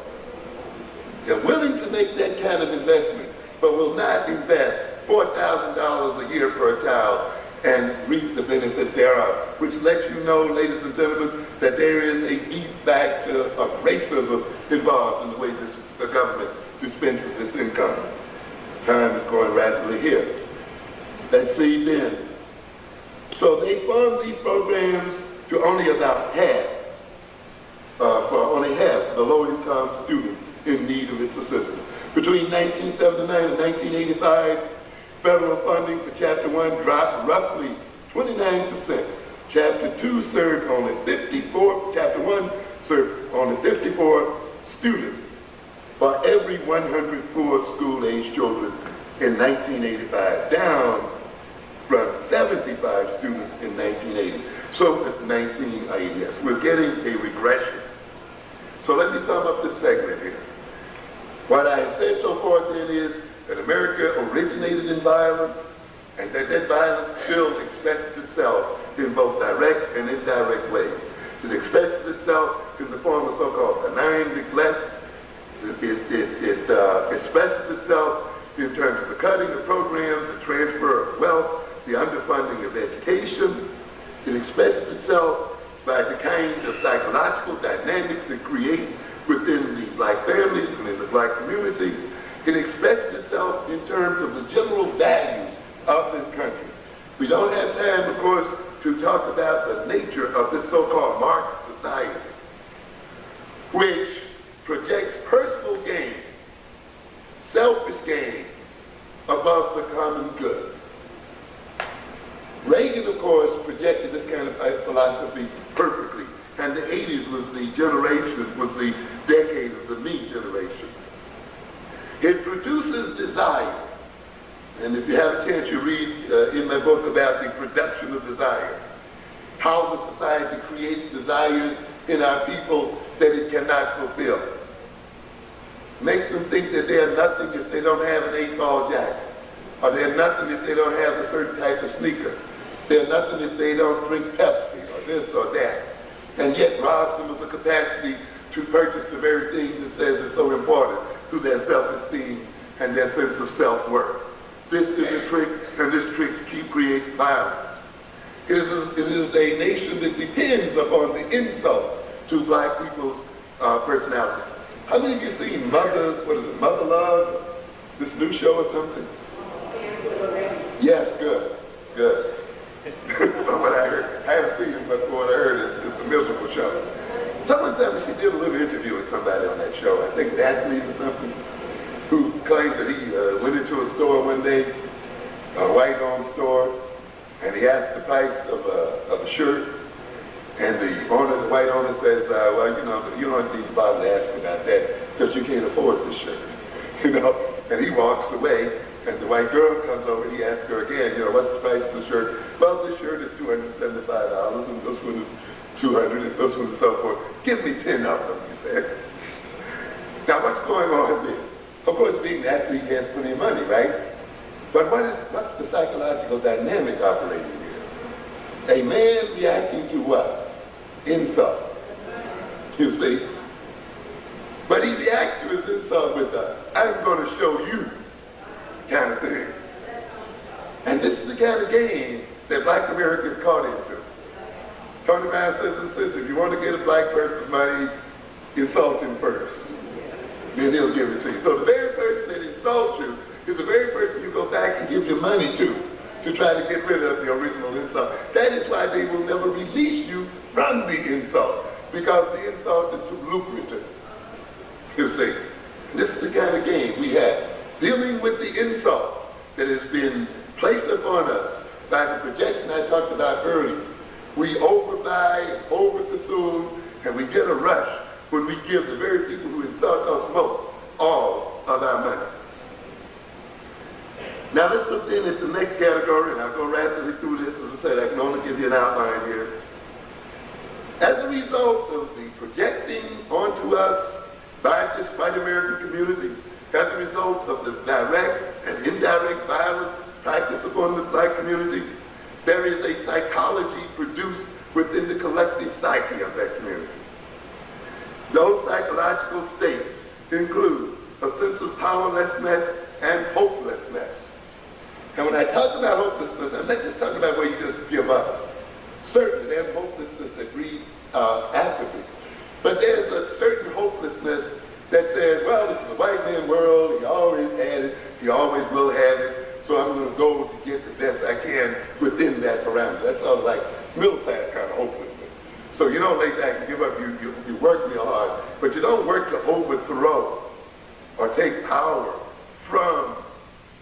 They're willing to make that kind of investment, but will not invest $4,000 a year per child and reap the benefits thereof, which lets you know, ladies and gentlemen, that there is a deep factor of racism involved in the way the government dispenses its income. Time is going rapidly here. Let's see then. So they fund these programs to only about half, the low-income students in need of its assistance. Between 1979 and 1985, federal funding for Chapter 1 dropped roughly 29%. Chapter 2 served only 54, Chapter 1 served only 54 students for every 100 poor school-age children in 1985, down from 75 students in 1980. So 1980, yes, we're getting a regression. So let me sum up this segment here. What I have said so far then is that America originated in violence, and that violence still expresses itself in both direct and indirect ways. It expresses itself in the form of so-called benign neglect. It expresses itself in terms of the cutting of programs, the transfer of wealth, the underfunding of education. It expresses itself by the kinds of psychological dynamics it creates within the black families and in the black community. It expresses itself in terms of the general values of this country. We don't have time, of course, to talk about the nature of this so-called market society, which projects personal gain, selfish gain, above the common good. Reagan, of course, projected this kind of philosophy perfectly, and the 80s was the decade of the me generation. It produces desire, and if you have a chance, you read in my book about the production of desire, how the society creates desires in our people that it cannot fulfill. Makes them think that they're nothing if they don't have an 8-ball jacket, or they're nothing if they don't have a certain type of sneaker. They're nothing if they don't drink Pepsi, or this or that, and yet robs them of the capacity to purchase the very things it says is so important through their self-esteem and their sense of self-worth. This is a trick, and this trick creates violence. It is a nation that depends upon the insult to black people's personalities. How many of you seen Mother's, what is it, Mother Love? This new show or something? Yes, good. But what I heard, I haven't seen it, but what I heard it's a miserable show. Someone said that she did a little interview with somebody on that show, I think an athlete or something, who claims that he went into a store one day, a white-owned store, and he asked the price of a shirt, and the white owner says, well, you don't need to bother to ask about that because you can't afford this shirt, and he walks away, and the white girl comes over, he asks her again, what's the price of the shirt? Well, this shirt is $275, and this one is $200, and this one is so forth. Give me 10 of them, he said. Now, what's going on there? Of course, being an athlete, he has plenty of money, right? But what's the psychological dynamic operating here? A man reacting to what? Insult. You see? But he reacts to his insult with a, I'm going to show you kind of thing. And this is the kind of game that black America is caught into. Tony Brown says, if you want to get a black person's money, insult him first. Then he'll give it to you. So the very person that insults you is the very person you go back and give your money to try to get rid of the original insult. That is why they will never release you from the insult, because the insult is too lucrative. You see, this is the kind of game we have. Dealing with the insult that has been placed upon us by the projection I talked about earlier. We overbuy, overconsume, and we get a rush when we give the very people who insult us most all of our money. Now let's look then at the next category, and I'll go rapidly through this. As I said, I can only give you an outline here. As a result of the projecting onto us by this white American community, as a result of the direct and indirect violence practiced upon the black community, there is a psychology produced within the collective psyche of that community. Those psychological states include a sense of powerlessness and hopelessness. And when I talk about hopelessness, I'm not just talking about where you just give up. Certainly there's hopelessness that breeds apathy. But there's a certain hopelessness that says, well, this is a white man world, he always had it, he always will have it, so I'm going to go to get the best I can within that parameter. That's sort of like middle class kind of hopelessness. So you don't lay back and give up, you work real hard, but you don't work to overthrow or take power from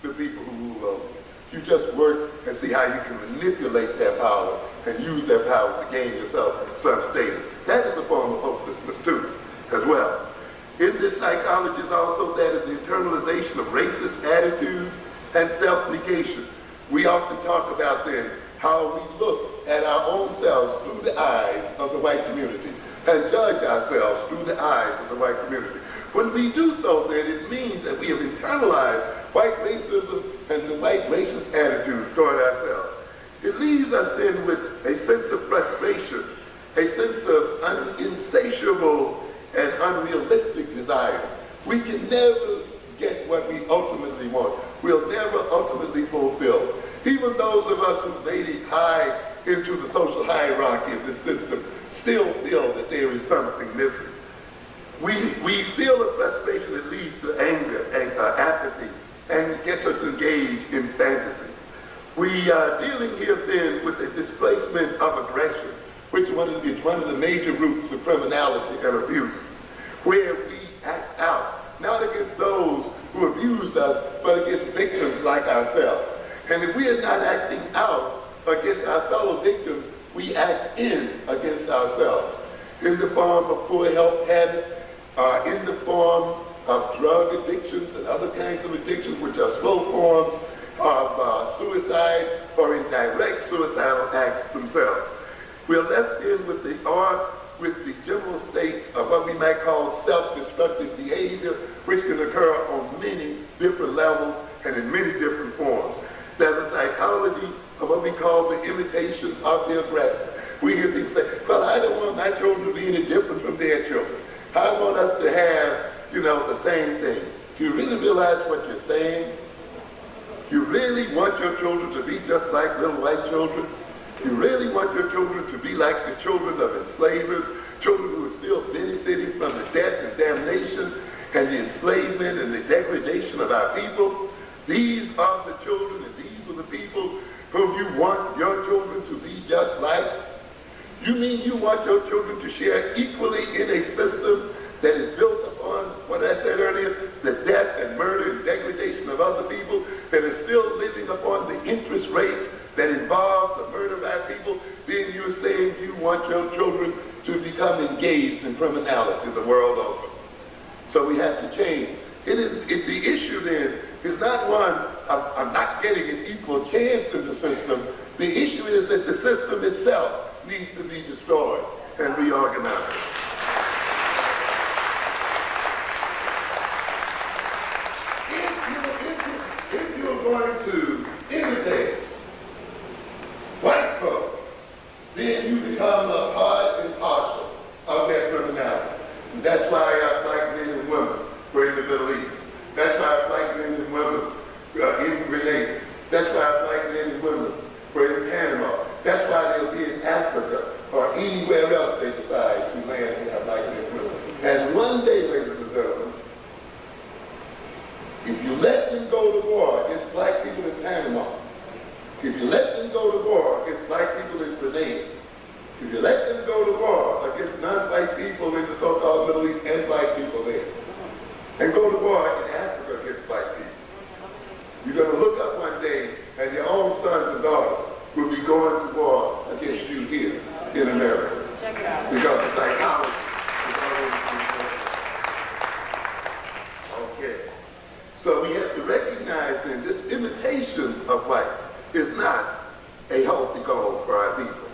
the people who rule over you. You just work and see how you can manipulate their power and use their power to gain yourself some status. That is a form of hopelessness too, as well. In this psychology is also that of the internalization of racist attitudes and self-negation. We often talk about then how we look at our own selves through the eyes of the white community and judge ourselves through the eyes of the white community. When we do so, then it means that we have internalized white racism and the white racist attitudes toward ourselves. It leaves us then with a sense of frustration, a sense of insatiable and unrealistic desires. We can never get what we ultimately want. We'll never ultimately fulfill. Even those of us who made it high into the social hierarchy of this system still feel that there is something missing. We feel a frustration that leads to anger and apathy and gets us engaged in fantasy. We are dealing here then with the displacement of aggression, which is one of the major roots of criminality and abuse, where we act out, not against those who abuse us, but against victims like ourselves. And if we are not acting out against our fellow victims, we act in against ourselves, in the form of poor health habits, in the form of drug addictions and other kinds of addictions, which are slow forms of suicide or indirect suicidal acts themselves. We're left in with the general state of what we might call self-destructive behavior, which can occur on many different levels and in many different forms. There's a psychology of what we call the imitation of the aggressor. We hear people say, well, I don't want my children to be any different from their children. I want us to have, the same thing. Do you really realize what you're saying? You really want your children to be just like little white children? You really want your children to be like the children of enslavers, children who are still benefiting from the death and damnation and the enslavement and the degradation of our people? These are the children and these are the people whom you want your children to be just like? You mean you want your children to share equally in a system that is built upon, what I said earlier, the death and murder and degradation of other people, that is still living upon the interest rates that involve the murder of our people? Then you're saying you want your children to become engaged in criminality the world over. So we have to change. The issue then is not one of not getting an equal chance in the system. The issue is that the system itself needs to be destroyed and reorganized. If you're going to imitate white folks, then you become a part and parcel of their criminality. And that's why our black men and women were in the Middle East. That's why our black men and women in Grenada. That's why our black men and women were in Panama. That's why they'll be in Africa or anywhere else they decide to land in our black men and women. And one day, ladies and gentlemen, if you let them go to war against black people in Panama, if you let them go to war against black people in Grenada, if you let them go to war against non-white people in the so-called Middle East and black people there, and go to war in Africa against black people, you're going to look up one day and your own sons and daughters will be going to war against you here in America. Check it out. Because the psychology is already okay. So we have to recognize then this imitation of white is not a healthy goal for our people.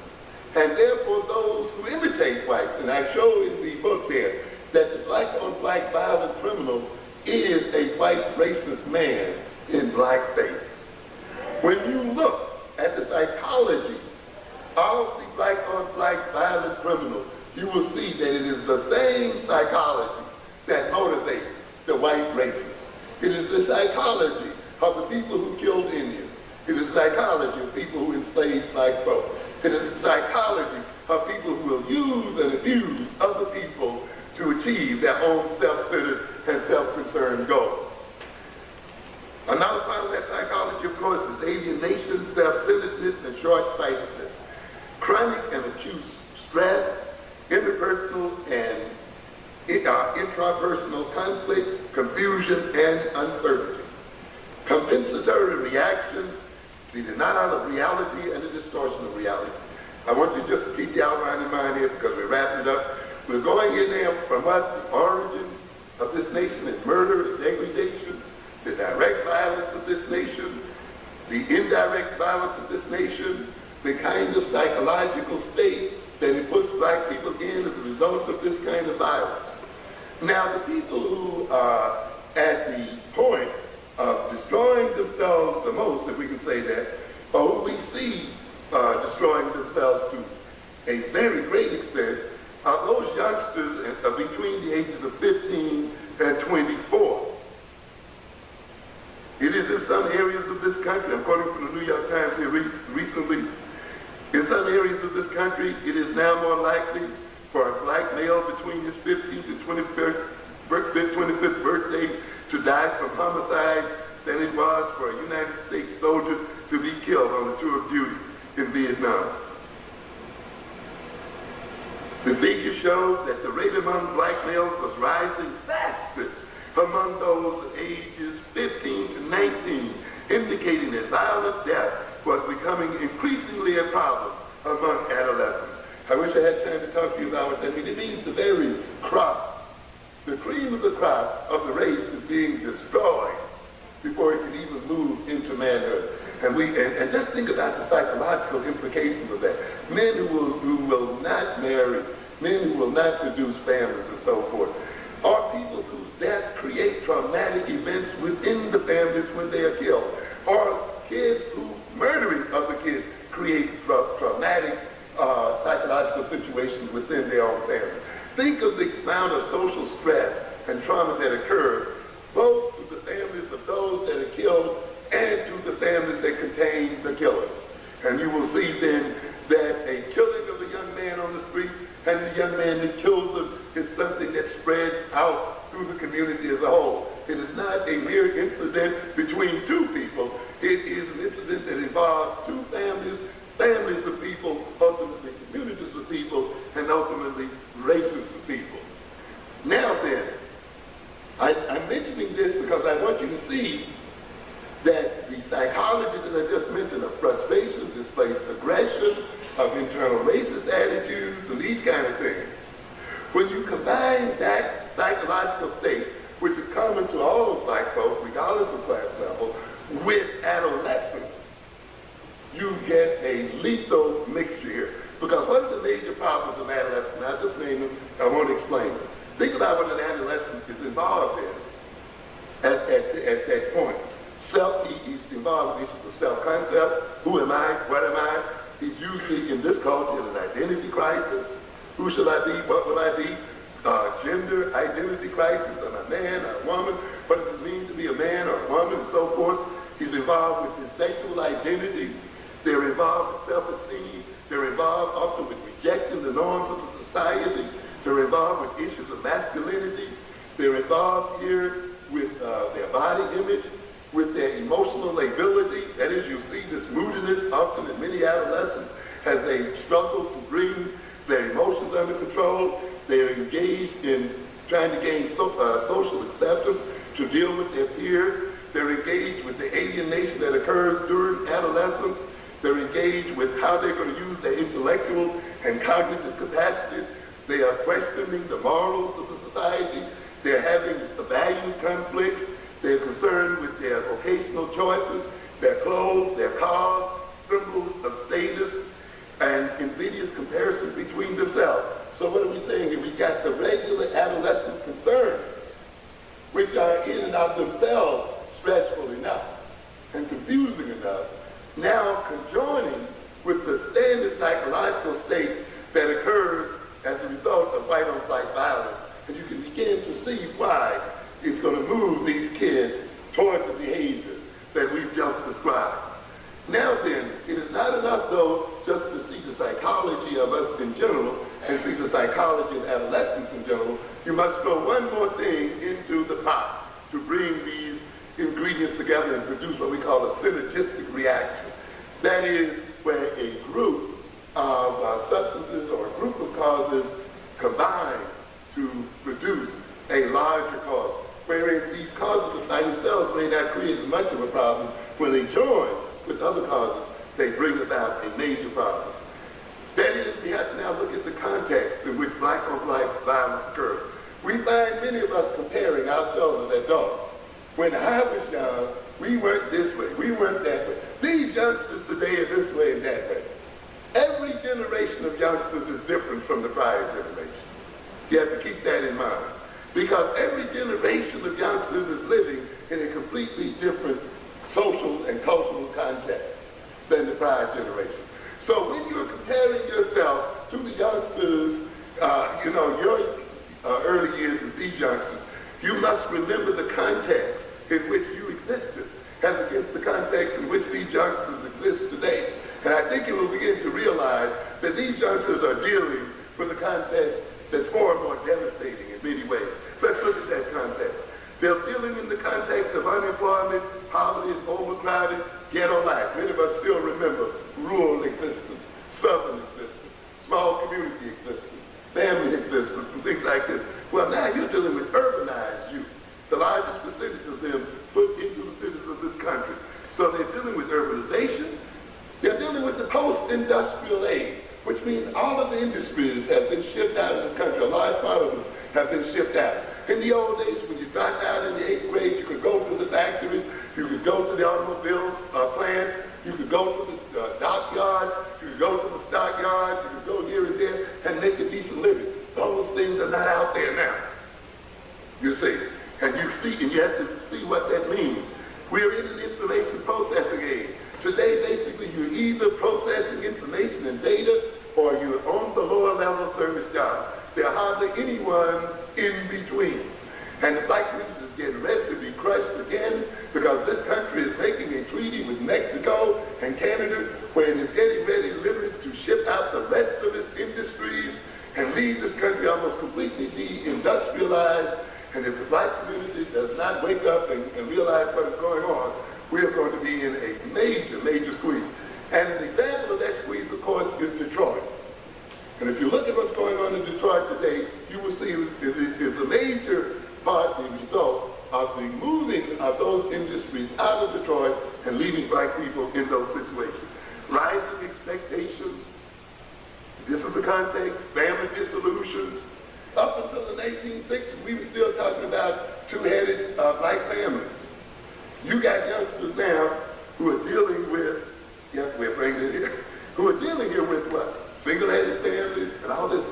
And therefore those who imitate whites, and I show in the book there that the black-on-black violent criminal is a white racist man in blackface. When you look at the psychology of the black-on-black violent criminal, you will see that it is the same psychology that motivates the white racist. It is the psychology of the people who killed Indians. It is the psychology of people who enslaved black folks. It is the psychology of people who will use and abuse other people to achieve their own self-centered and self-concerned goals. Another part of that psychology, of course, is alienation, self-centeredness, and short-sightedness. Chronic and acute stress, interpersonal and intrapersonal conflict, confusion, and uncertainty. Compensatory reactions, the denial of reality, and the distortion of reality. I want you just to keep the outline in mind here because we're wrapping it up. We're going in there from what? The origins of this nation, and murder and degradation, the direct violence of this nation, the indirect violence of this nation, the kind of psychological state that it puts black people in as a result of this kind of violence. Now, the people who are at the point of destroying themselves the most, if we can say that, or who we see destroying themselves to a very great extent, are those youngsters between the ages of 15 and 24. It is in some areas of this country, I'm quoting from the New York Times here recently, in some areas of this country, it is now more likely for a black male between his 15th and 25th birthday to die from homicide than it was for a United States soldier to be killed on the tour of duty in Vietnam. The figure showed that the rate among black males was rising fastest among those ages 15 to 19, indicating that violent death was becoming increasingly a problem among adolescents. I wish I had time to talk to you about what that means. It means the very crop, the cream of the crop of the race is being destroyed before it can even move into manhood. And just think about the psychological implications of that. Men who will not marry, men who will not produce families and so forth, or people whose death create traumatic events within the families when they are killed, or kids who murdering other kids create traumatic psychological situations within their own families. Think of the amount of social stress and trauma that occurs both to the families of those that are killed and to the families that contain the killers. And you will see then that a killing of a young man on the street and the young man that kills him is something that spreads out through the community as a whole. It is not a mere incident between two people. It is an incident that involves two families, families of people, ultimately communities of people, and ultimately races of people. Now then, I'm mentioning this because I want you to see that the psychology that I just mentioned of frustration, displaced aggression, of internal racist attitudes, and these kind of things, when you combine that psychological state, which is common to all of black folk, regardless of class level, with adolescence, you get a lethal mixture here. Because what are the major problems of adolescence? Now, I'll just name them, I won't explain them. Think about what an adolescent is involved in at that point. He's involved in issues of self-concept. Who am I? What am I? He's usually, in this culture, in an identity crisis. Who shall I be? What will I be? Gender identity crisis. Am I a man or a woman? What does it mean to be a man or a woman, and so forth? He's involved with his sexual identity. They're involved with self-esteem. They're involved often with rejecting the norms of the society. They're involved with issues of masculinity. They're involved here with their body image, with their emotional lability. That is, you see this moodiness often in many adolescents as they struggle to bring their emotions under control. They're engaged in trying to gain social acceptance to deal with their peers. They're engaged with the alienation that occurs during adolescence. They're engaged with how they're going to use their intellectual and cognitive capacities. They are questioning the morals of the society. They're having the values conflicts. They're concerned with their vocational choices, their clothes, their cars, symbols of status, and invidious comparisons between themselves. So what are we saying here? We got the regular adolescent concerns, which are in and of themselves stressful enough and confusing enough, now conjoining with the standard psychological state that occurs as a result of white-on-black violence. And you can begin to see why it's going to move these kids toward the behavior that we've just described. Now then, it is not enough, though, just to see the psychology of us in general and see the psychology of adolescents in general. You must throw one more thing into the pot to bring these ingredients together and produce what we call a synergistic reaction. That is where a group of substances or a group of causes combine to produce a larger cause. Whereas these causes by themselves may not create as much of a problem. When they join with other causes, they bring about a major problem. That is, we have to now look at the context in which black-on-black violence occurs. We find many many of us comparing ourselves as adults. When I was young, we weren't this way, we weren't that way. These youngsters today are this way and that way. Every generation of youngsters is different from the prior generation. You have to keep that in mind. Because every generation of youngsters is living in a completely different social and cultural context than the prior generation. So when you're comparing yourself to the youngsters, your early years with these youngsters, you must remember the context in which you existed as against the context in which these youngsters exist today. And I think you will begin to realize that these youngsters are dealing with a context that's far more devastating in many ways. Let's look at that context. They're dealing in the context of unemployment, poverty, overcrowded, ghetto life. Many of us still remember rural existence, southern existence, small community existence, family existence, and things like this. Well, now you're dealing with urbanized youth, the largest percentage of them put into the cities of this country. So they're dealing with urbanization. They're dealing with the post-industrial age, which means all of the industries have been shipped out of this country. A large part of them have been shipped out. In the old days, when you dropped out in the 8th grade, you could go to the factories, you could go to the automobile plant, you could go to the dockyard, you could go to the stockyard, you could go here and there and make a decent living. Those things are not out there now. You see, and you have to see what that means. We're in an information processing age. Today, basically, you're either processing information and data or you're on the lower level service job. There are hardly anyone in between. And the black community is getting ready to be crushed again because this country is making a treaty with Mexico and Canada where it is getting ready literally to ship out the rest of its industries and leave this country almost completely de-industrialized. And if the black community does not wake up and realize what is going on, we are going to be in a major, major squeeze. And an example of that squeeze, of course, is Detroit. And if you look at what's going on in Detroit today, you will see it is a major part, the result of the moving of those industries out of Detroit and leaving black people in those situations. Rising expectations. This is the context. Family dissolutions. Up until the 1960s, we were still talking about two-headed black families. You got youngsters now who are dealing with, we're bringing it here, who are dealing here with what? Single-headed families and all this.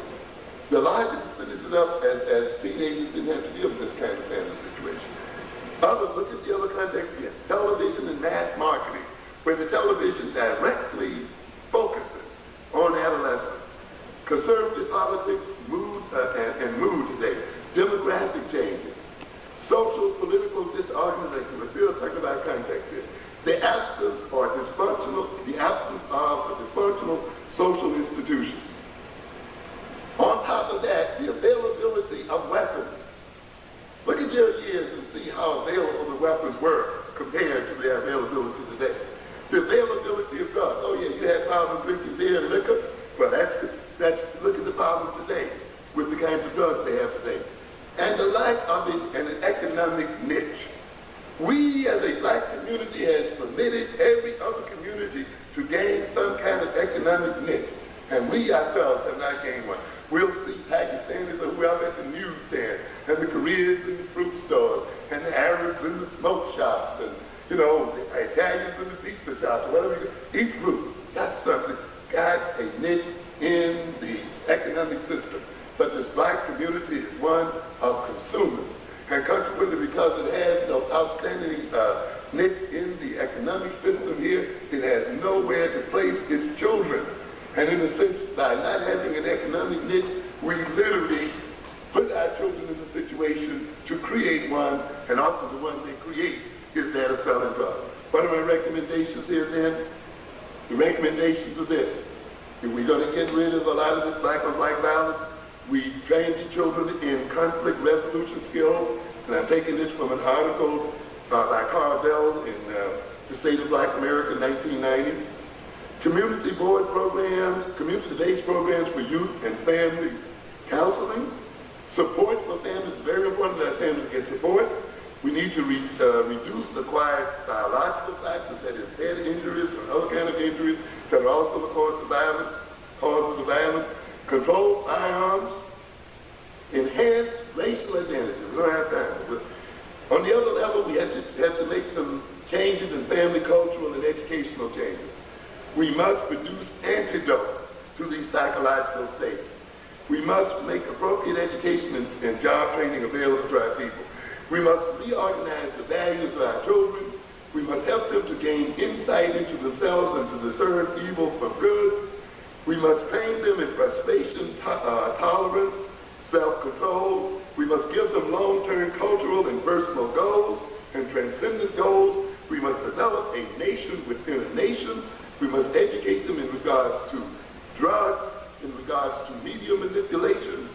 The larger percentage of them as teenagers didn't have to deal with this kind of family situation. Others, look at the other context here. Television and mass marketing, where the television directly focuses on adolescents. Conservative politics, mood today. Demographic changes. Social, political disorganization. We're still talking about context here. The absence of dysfunctional social institutions. On top of that, the availability of weapons. Look at your years and see how available the weapons were compared to their availability today. The availability of drugs. Oh yeah, you had problems drinking beer and liquor. Well, look at the problem today with the kinds of drugs they have today. And the lack of an economic niche. We as a black community has permitted every other community to gain some kind of economic niche. And we ourselves have not gained one. We'll see Pakistanis or whoever at the newsstand, and the Koreans in the fruit stores, and the Arabs in the smoke shops, and the Italians in the pizza shops, or whatever. Each group got something, got a niche in the economic system. But this black community is one of consumers. And consequently, because it has no outstanding niche in the economic system here, it has nowhere to place its children. And in a sense, by not having an economic niche, we literally put our children in a situation to create one, and often the one they create is that of selling drugs. What are my recommendations here then? The recommendations are this. If we're going to get rid of a lot of this black on black violence, we train the children in conflict resolution skills, and I'm taking this from an article by Carvell in The State of Black America, 1990. Community board programs, community-based programs for youth and family counseling. Support for families is very important that families get support. We need to reduce acquired biological factors, that is head injuries and other kind of injuries that are also the causes of violence. Control firearms. Enhance racial identity. We don't have time. But on the other level, we have to make some changes in family, cultural, and educational changes. We must produce antidotes to these psychological states. We must make appropriate education and job training available to our people. We must reorganize the values of our children. We must help them to gain insight into themselves and to discern evil from good. We must train them in frustration, tolerance, self-control. We must give them long-term cultural and personal goals and transcendent goals. We must develop a nation within a nation. We must educate them in regards to drugs, in regards to media manipulation.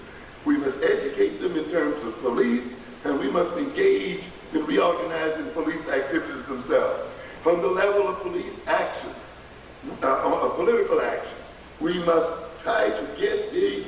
We must educate them in terms of police, and we must engage in reorganizing police activities themselves. From the level of police action, political action, we must try to get these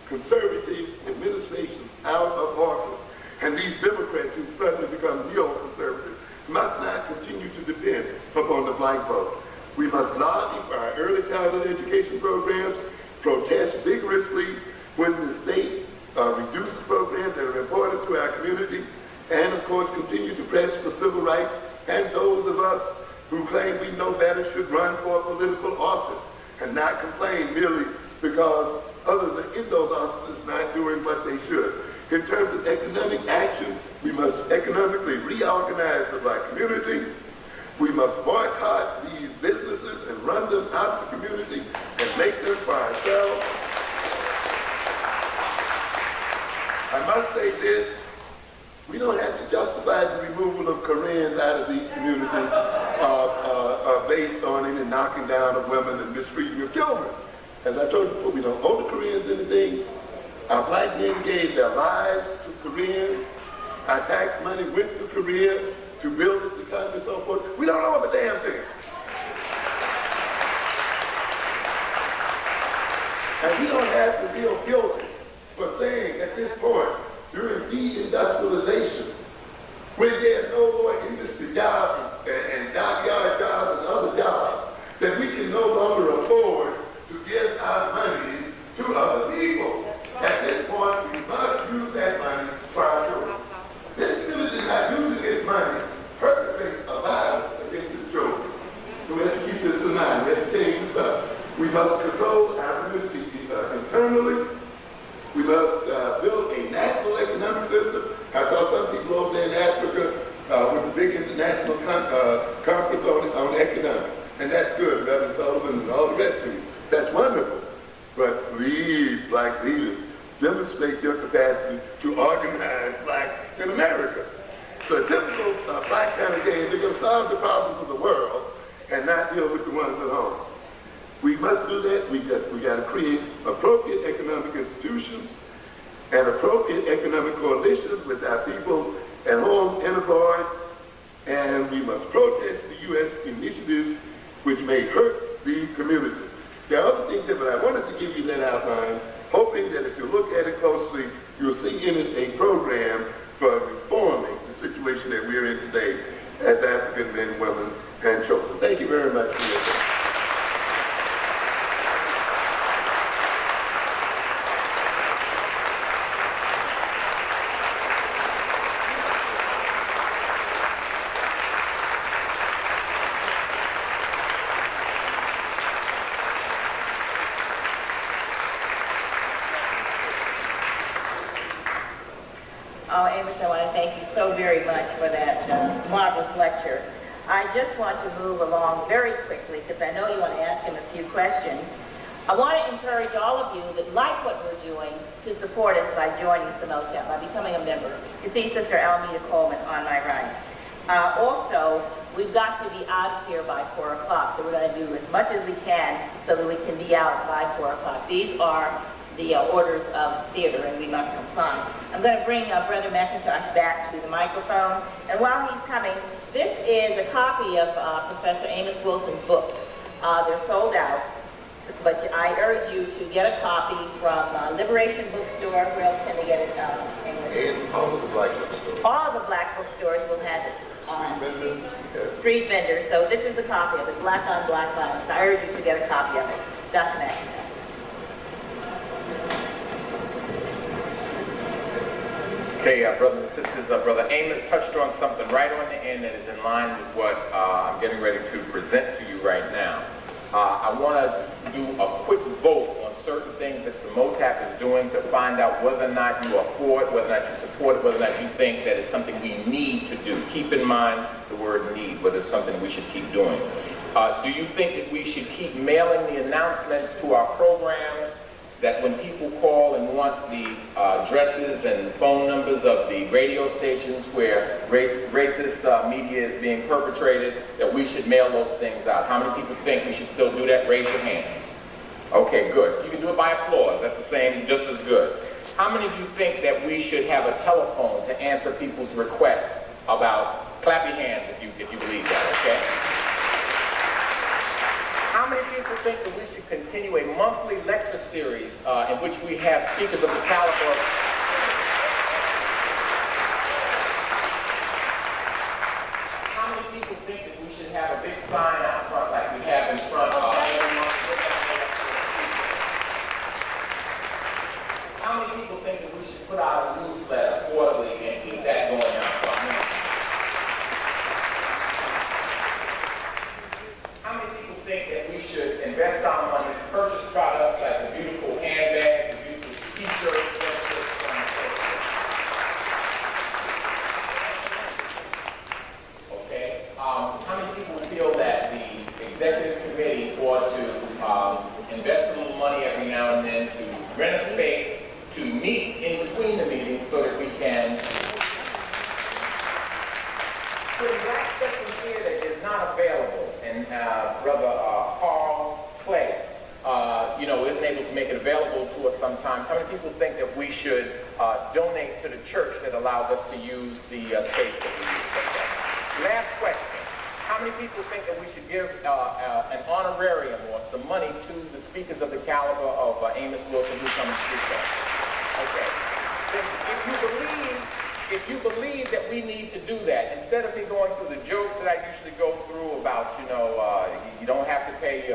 conservative administrations out of office. And these Democrats who suddenly become neoconservative must not continue to depend upon the black vote. We must lobby for our early childhood education programs, protest vigorously when the state reduces programs that are important to our community, and of course continue to press for civil rights, and those of us who claim we know better should run for political office and not complain merely because others are in those offices not doing what they should. In terms of economic action, we must economically reorganize the black community. We must boycott these businesses and run them out of the community and make them for ourselves. I must say this, we don't have to justify the removal of Koreans out of these communities based on any knocking down of women and mistreating of children. As I told you before, we don't owe the Koreans anything. Our black men gave their lives to Koreans. Our tax money went to Korea to build this economy and so forth. We don't owe them a damn thing. And we don't have to feel guilty for saying at this point, during deindustrialization, when there are no more industry jobs and dockyard jobs and other jobs, that we can no longer afford to give our money to other people. At this point, we must use that money for our children. This community is not using its money perpetrating a violence against its children. So we have to keep this in mind. We have to change this up. We must control our community internally. We must build a national economic system. I saw some people over there in Africa with a big international conference on economics. And that's good, Reverend Sullivan and all the rest of you. That's wonderful. But please, black leaders, demonstrate your capacity to organize blacks in America. So a typical black kind of game, they're going to solve the problems of the world and not deal with the ones at home. We must do that. We got to create appropriate economic institutions and appropriate economic coalitions with our people at home and abroad. And we must protest the U.S. initiatives which may hurt the community. There are other things here, but I wanted to give you that outline, hoping that if you look at it closely, you'll see in it a program for reforming the situation that we're in today as African men, women, and children. Thank you very much for your attention. Oh, Amos, I want to thank you so very much for that marvelous lecture. I just want to move along very quickly because I know you want to ask him a few questions. I want to encourage all of you that like what we're doing to support us by joining SAAMR, by becoming a member. You see Sister Almeida Coleman on my right. Also, we've got to be out of here by 4 o'clock, so we're going to do as much as we can so that we can be out by 4 o'clock. These are the orders of theater, and we must comply. I'm going to bring Brother McIntosh back to the microphone, and while he's coming, this is a copy of Professor Amos Wilson's book. They're sold out, but I urge you to get a copy from Liberation Bookstore. Where else can they get it? English? And all of the black bookstores. All of the black bookstores will have it. Street vendors, yes. Street vendors. So this is a copy of it, Black on Black Violence. I urge you to get a copy of it. Dr. McIntosh. Okay, brothers and sisters, Brother Amos touched on something right on the end that is in line with what I'm getting ready to present to you right now. I want to do a quick vote on certain things that SAAMR is doing to find out whether or not you are for it, whether or not you support it, whether or not you think that it's something we need to do. Keep in mind the word need, whether it's something we should keep doing. Do you think that we should keep mailing the announcements to our programs, that when people call and want the addresses and phone numbers of the radio stations where racist media is being perpetrated, that we should mail those things out? How many people think we should still do that? Raise your hands. Okay, good. You can do it by applause. That's the same, just as good. How many of you think that we should have a telephone to answer people's requests about, clap your hands if you believe that, okay? How many people think that we should continue a monthly lecture series in which we have speakers of the caliber of... How many people think that we should have a big sign out front like we have in front of every month? How many people think that we should put out a newsletter quarterly and keep that going out front? How many people think that we should invest our money to purchase products like the beautiful handbags, the beautiful t-shirts, sweatshirts, so on and so forth? Okay. How many people feel that the executive committee ought to invest a little money every now and then to rent a space to meet in between the meetings so that we can put that section here that is not available? And Brother Carl Clay, isn't able to make it available to us sometimes. How many people think that we should donate to the church that allows us to use the space that we use? Last question. How many people think that we should give an honorarium or some money to the speakers of the caliber of Amos Wilson who come and speak to us? Okay. Then if you believe that we need to do that, instead of me going through the jokes that I usually go through about, you don't have to pay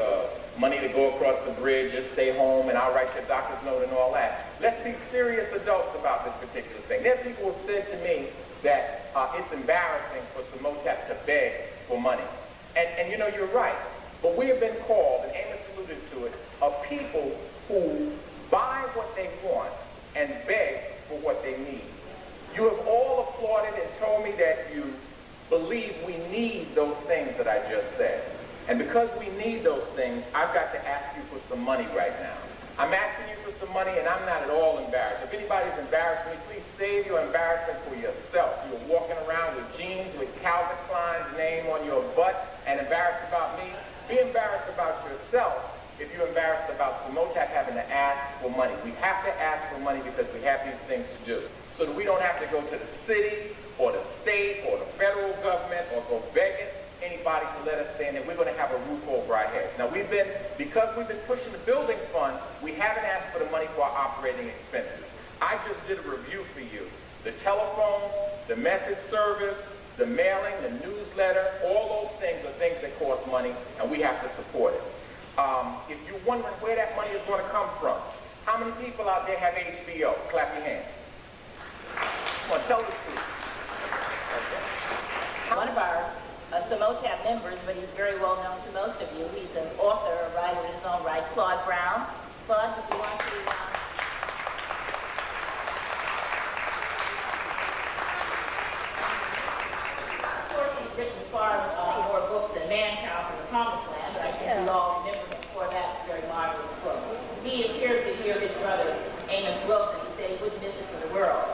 money to go across the bridge, just stay home and I'll write your doctor's note and all that. Let's be serious adults about this particular thing. There are people who said to me that it's embarrassing for SAAMR to beg for money. And you're right. But we have been called, and Amos alluded to it, of people who buy what they want and beg for what they need. You have all applauded and told me that you believe we need those things that I just said. And because we need those things, I've got to ask you for some money right now. I'm asking you for some money, and I'm not at all embarrassed. If anybody's embarrassed me, please save your embarrassment for yourself. You're walking around with jeans with Calvin Klein's name on your butt and embarrassed about me. Be embarrassed about yourself if you're embarrassed about SAAMR having to ask for money. We have to ask for money because we have these things to do, so that we don't have to go to the city or the state or the federal government or go begging anybody to let us stay in there. We're going to have a roof over our heads. Now, because we've been pushing the building fund, we haven't asked for the money for our operating expenses. I just did a review for you. The telephone, the message service, the mailing, the newsletter, all those things are things that cost money, and we have to support it. If you're wondering where that money is going to come from, how many people out there have HBO? Clap your hands. Come on, tell the truth. Okay. One of our SAAMR members, but he's very well known to most of you. He's an author, a writer in his own right, Claude Brown. Claude, would you want to... Of course, he's written far more books than Man-Child from the Promised Land, but I think we all remember him for that very marvelous book. He appeared to hear his brother, Amos Wilson. He said he wouldn't miss it for the world.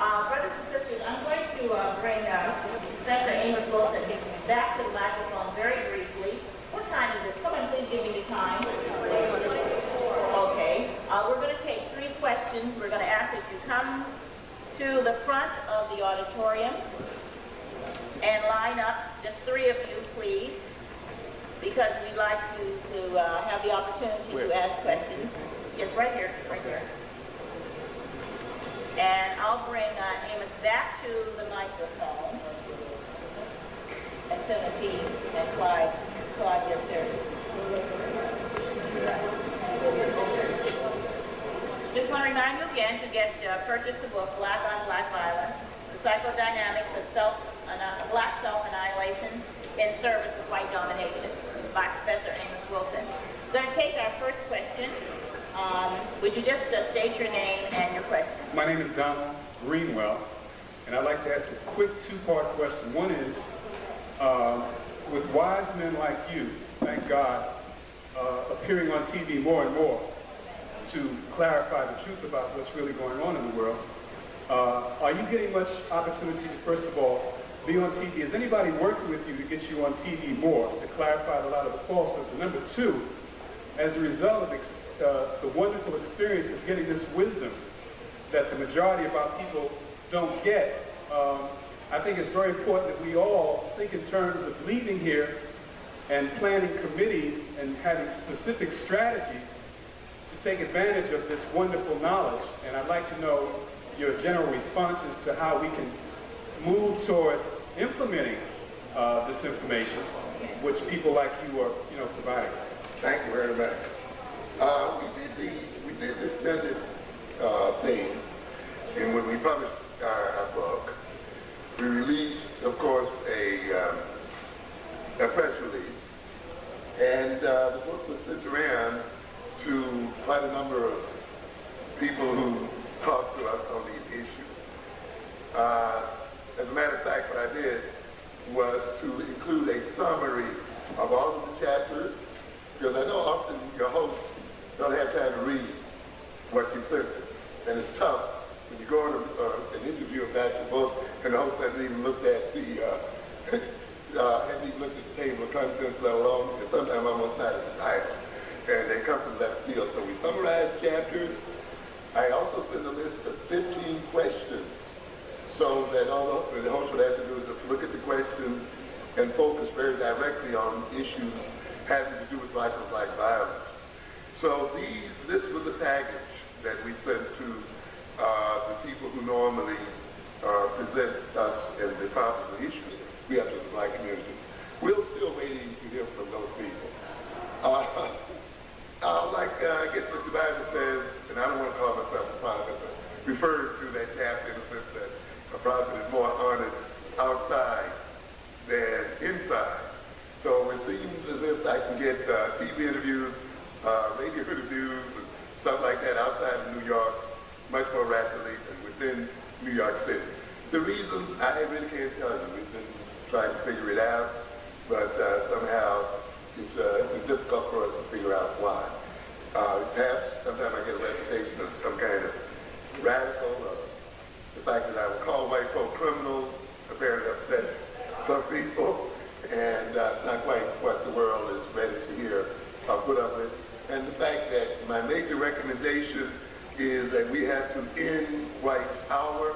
Brothers and sisters, I'm going to bring Senator Amos Wilson back to the microphone very briefly. What time is it? Someone please give me the time. Okay. We're going to take 3 questions. We're going to ask that you come to the front of the auditorium and line up, just 3 of you, please, because we'd like to have the opportunity to ask questions. Yes, right here, right here. And I'll bring Amos back to the microphone as soon as he and Clyde gets here. Just want to remind you again to purchase the book, Black on Black Violence, The Psychodynamics of Black Self-Annihilation in Service of White Domination by Professor Amos Wilson. We're going to take our first question. Would you just state your name and your question? My name is Donald Greenwell, and I'd like to ask a quick two-part question. One is, with wise men like you, thank God, appearing on TV more and more to clarify the truth about what's really going on in the world, are you getting much opportunity to, first of all, be on TV? Is anybody working with you to get you on TV more, to clarify a lot of the falsehoods? And number two, as a result of the wonderful experience of getting this wisdom that the majority of our people don't get, I think it's very important that we all think in terms of leaving here and planning committees and having specific strategies to take advantage of this wonderful knowledge. And I'd like to know your general responses to how we can move toward implementing this information, which people like you are, providing. Thank you very much. We did this extended thing, and when we published our book, we released, of course, a press release, and the book was sent around to quite a number of people who talked to us on these issues. As a matter of fact, what I did was to include a summary of all of the chapters, because I know often your hosts don't have time to read what you sent them, and it's tough when you go on an interview about your book and the host hasn't even looked at the table of contents, let alone, and sometimes almost not at the title, and they come from left field. So we summarized chapters. I also sent a list of 15 questions, so that all the host would have to do is just look at the questions and focus very directly on issues having to do with black on black violence. So this was the package that we sent to the people who normally present us and the popular issues we have to the black community. We're still waiting to hear from those people. I guess what the Bible says, and I don't want to call myself a prophet, but refer to that chapter in the sense that a prophet is more honored outside than inside. So it seems as if I can get TV interviews, radio interviews, and stuff like that outside of New York much more rapidly than within New York City. The reasons, I really can't tell you. We've been trying to figure it out, but somehow it's difficult for us to figure out why. Perhaps sometimes I get a reputation of some kind of radical, the fact that I would call white folk criminals apparently upsets some people, and it's not quite what the world is ready to hear or put up with. And the fact that my major recommendation is that we have to end white power,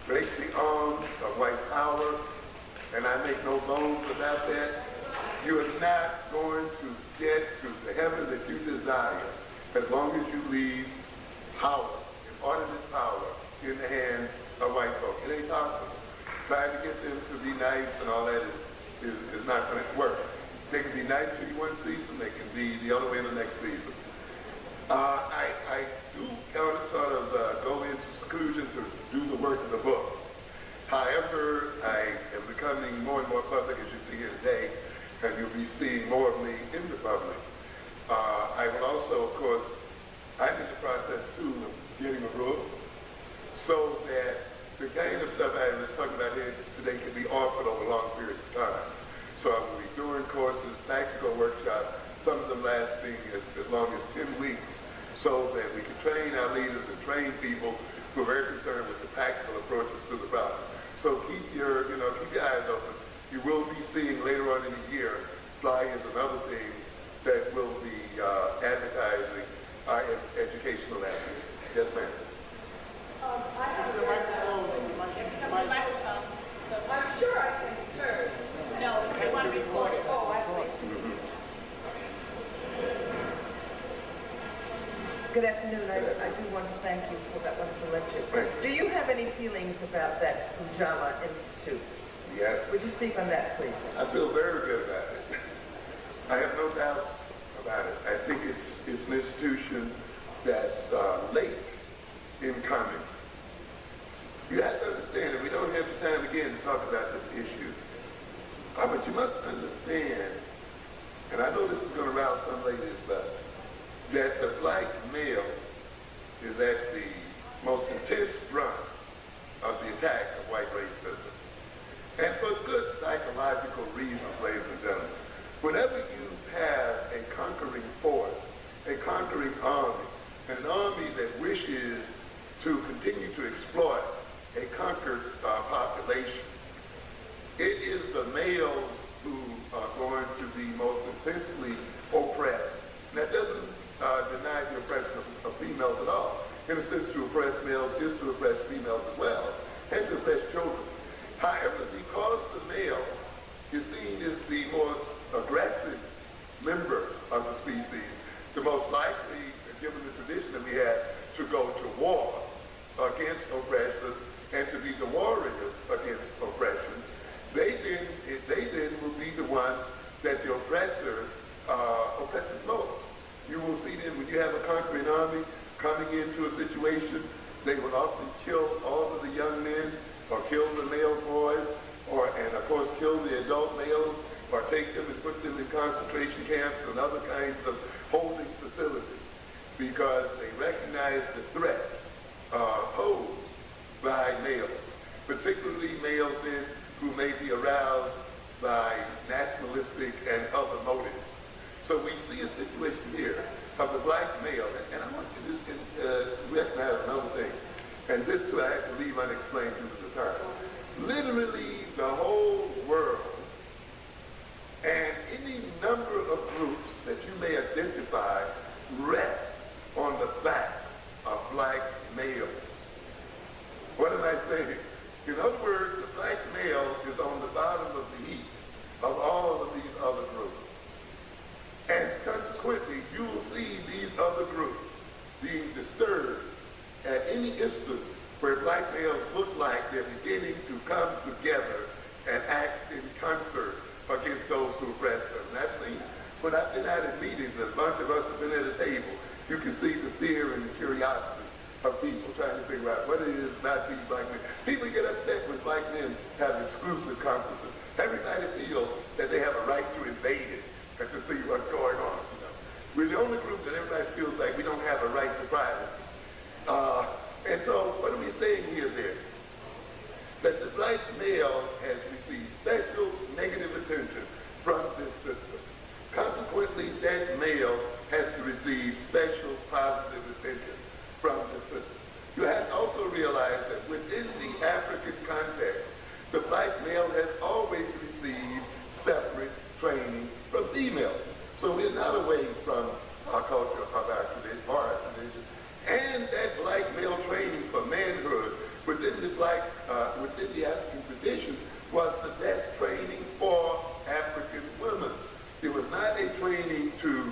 break the arms of white power, and I make no bones about that. You are not going to get to the heaven that you desire as long as you leave power, inordinate power, in the hands of white folk. It ain't possible. Trying to get them to be nice and all that is not going to work. They can be nice to you one season, they can be the other way in the next season. I do kind of sort of go into seclusion to do the work of the book. However, I am becoming more and more public, as you see here today, and you'll be seeing more of me in the public. I will also, of course, I'm in the process too of getting a book so that the kind of stuff I was talking about here today can be offered over long periods of time. So I will be doing courses, practical workshops, some of them lasting as long as 10 weeks, so that we can train our leaders and train people who are very concerned with the practical approaches to the problem. So keep your eyes open. You will be seeing later on in the year flyers and other things that will be advertising our educational efforts. Yes, ma'am. I have a microphone. I'm sure I can be heard. No, they want to record it. Oh, I see. Good afternoon. I do want to thank you for that wonderful lecture. Thank you. Do you have any feelings about that Ujamaa Institute? Yes. Would you speak on that, please? I feel very good about it. I have no doubts about it. I think it's an institution that's late in coming. You have to understand that we don't have the time again to talk about this issue. But you must understand, and I know this is going to rouse some ladies, but that the black male is at the most intense front of the attack of white racism. And for good psychological reasons, ladies and gentlemen, whenever you have a conquering force, a conquering army, and an army that wishes to continue to exploit a conquered population, it is the males who are going to be most intensely oppressed. And that doesn't deny the oppression of females at all. In a sense, to oppress males is to oppress females as well, and to oppress children. However, because the male is seen as the most aggressive member of the species, the most likely, given the tradition that we have, to go to war against oppression and to be the warriors against oppression, they then will be the ones that the oppressor oppresses most. You will see them when you have a conquering army coming into a situation, they will often kill all of the young men, or kill the male boys, and of course kill the adult males, or take them and put them in concentration camps and other kinds of holding facilities, because they recognize the threat posed by males, particularly males then who may be aroused by nationalistic and other motives. So we see a situation here of the black male, and I want you to recognize another thing, and this too I have to leave unexplained due to the time. Literally the whole world and any number of groups that you may identify rests on the back of black males. What am I saying? In other words, the black male is on the bottom of the heap of all of these other groups. And consequently, you will see these other groups being disturbed at any instance where black males look like they're beginning to come together and act in concert against those who oppress them. And I've seen, when I've been out at meetings, and a bunch of us have been at a table, you can see the fear and the curiosity of people trying to figure out what it is about these black men. People get upset when black men have exclusive conferences. Everybody feels that they have a right to invade it and to see what's going on. You know, we're the only group that everybody feels like we don't have a right to privacy. And so, what are we saying here then? That the black male has received special negative attention from this system. Consequently, that male has to receive special positive attention from the system. You have to also realize that within the African context, the black male has always received separate training from females. So we're not away from our culture, of our tradition, or our tradition. And that black male training for manhood within the African tradition was the best training for African women. It was not a training to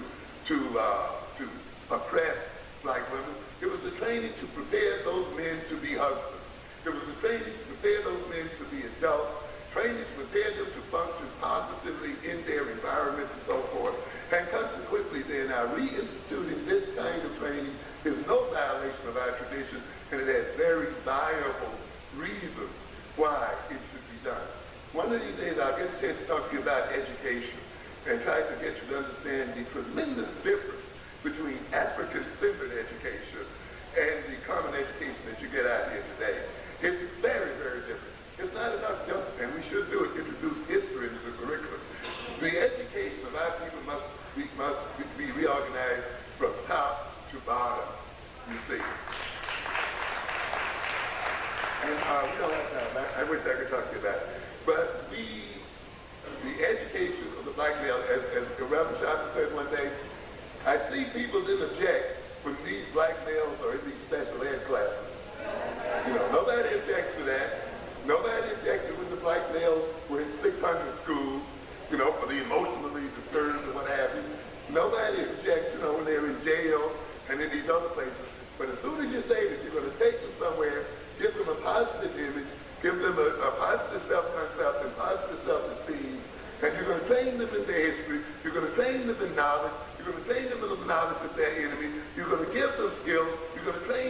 oppress black women. It was a training to prepare those men to be husbands. It was a training to prepare those men to be adults, training to prepare them to function positively in their environment and so forth. And consequently then, our reinstituting this kind of training is no violation of our tradition, and it has very viable reasons why it should be done. One of these days I'll get a chance to talk to you about education and try to get you to understand the tremendous difference between African-centered education and the common education that you get out here today. It's very, very different. It's not enough just, and we should do it, introduce history into the curriculum. The education of our people must be reorganized from top to bottom, you see. And we don't have time. I wish I could talk to you about it. But the education of the black male, as Reverend Sharp said one day, I see people then object when these black males are in these special ed classes. You know, nobody objects to that. Nobody objected when the black males were in 600 schools, you know, for the emotionally disturbed and what have you. Nobody objects, you know, when they're in jail and in these other places. But as soon as you say that you're going to take them somewhere, give them a positive image, give them a positive self-concept and positive self-esteem, and you're going to train them in their history, you're going to train them in knowledge, you're going to train them in the knowledge of their enemy, you're going to give them skills, you're going to train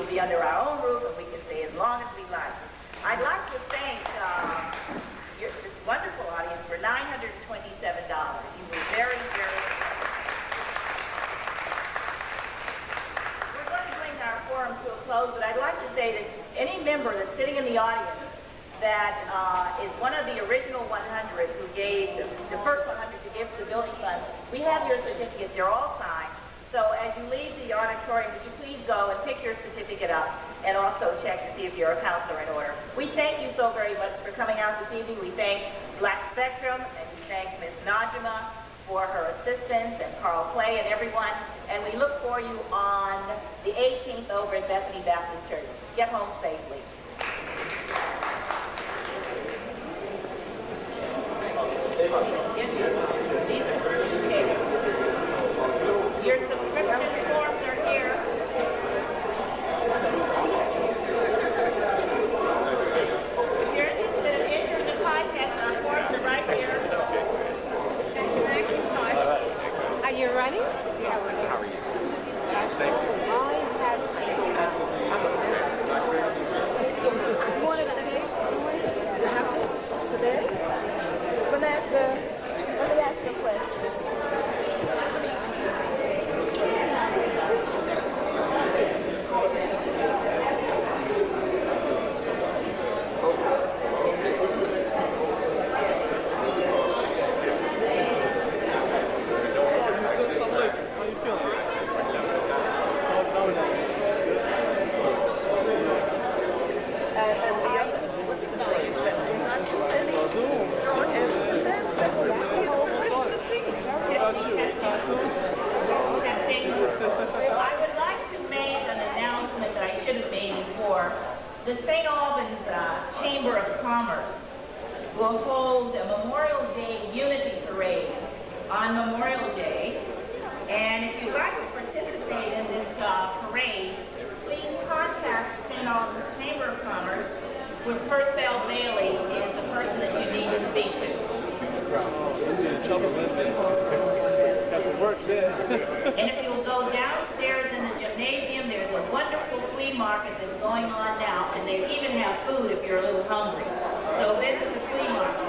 will be under our own roof, and we can stay as long as we like. I'd like to thank this wonderful audience for $927. You were very, very... We're going to bring our forum to a close, but I'd like to say that any member that's sitting in the audience that is one of the original 100 who gave, the first 100 to give to the building fund, we have your certificates. They're all signed. So as you leave the auditorium, would you please go and pick your certificate up and also check to see if your accounts are in order. We thank you so very much for coming out this evening. We thank Black Spectrum, and we thank Ms. Najima for her assistance, and Carl Clay and everyone. And we look for you on the 18th over at Bethany Baptist Church. Get home safely. Your subscription forms are here. If you're interested in entering the podcast, our forms are right here. Are you running? How are you? Thank you. You wanted to take today? Vanessa, let me ask you a question. I would like to make an announcement that I should have made before. The St. Albans Chamber of Commerce will hold a Memorial Day Unity Parade on Memorial Day. And if you'd like to participate in this parade, please contact the St. Albans Chamber of Commerce, where Purcell Bailey is the person that you need to speak to. And if you'll go downstairs in the gymnasium, there's a wonderful flea market that's going on now, and they even have food if you're a little hungry. So visit the flea market.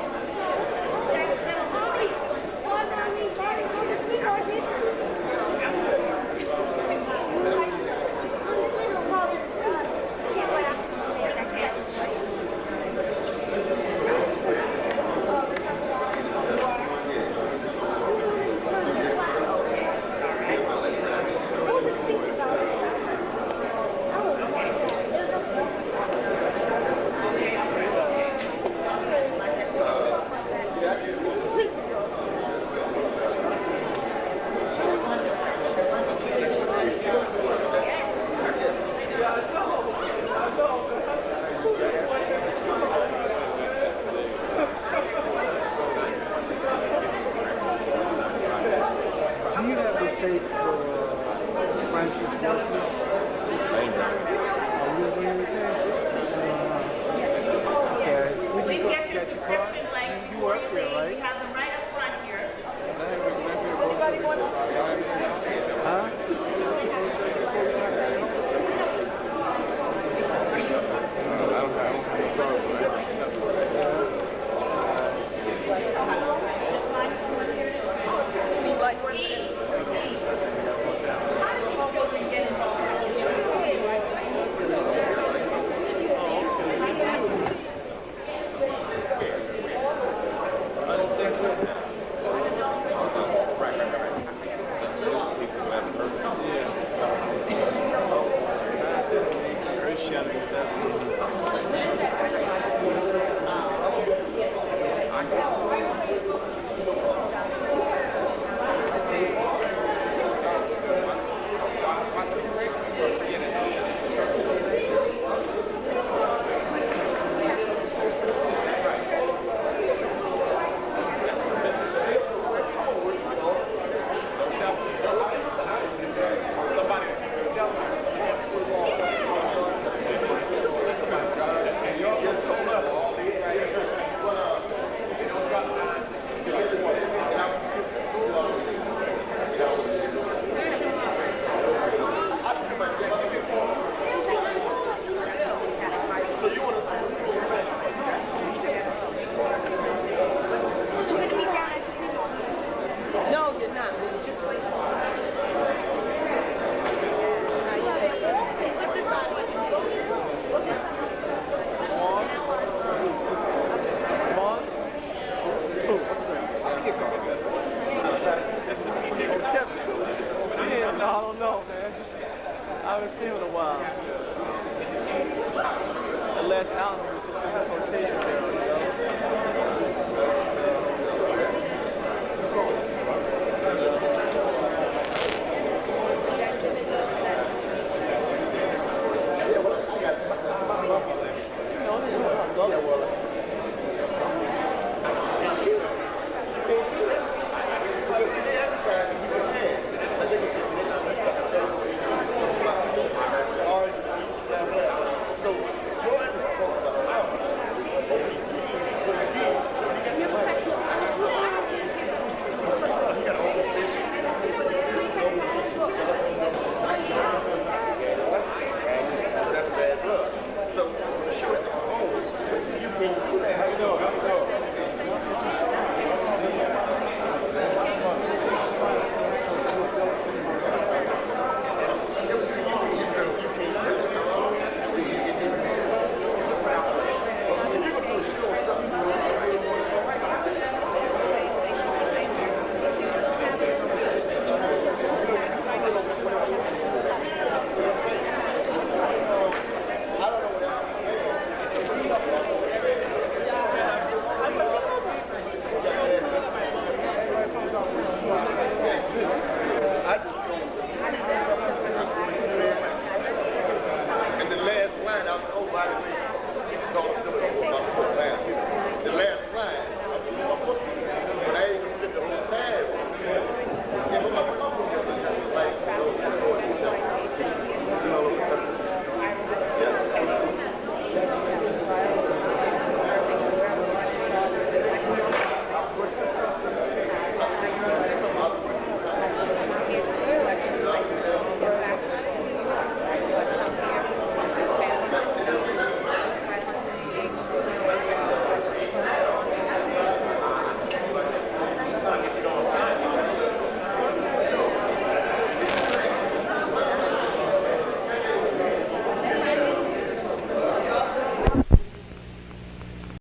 haven't seen you in a while.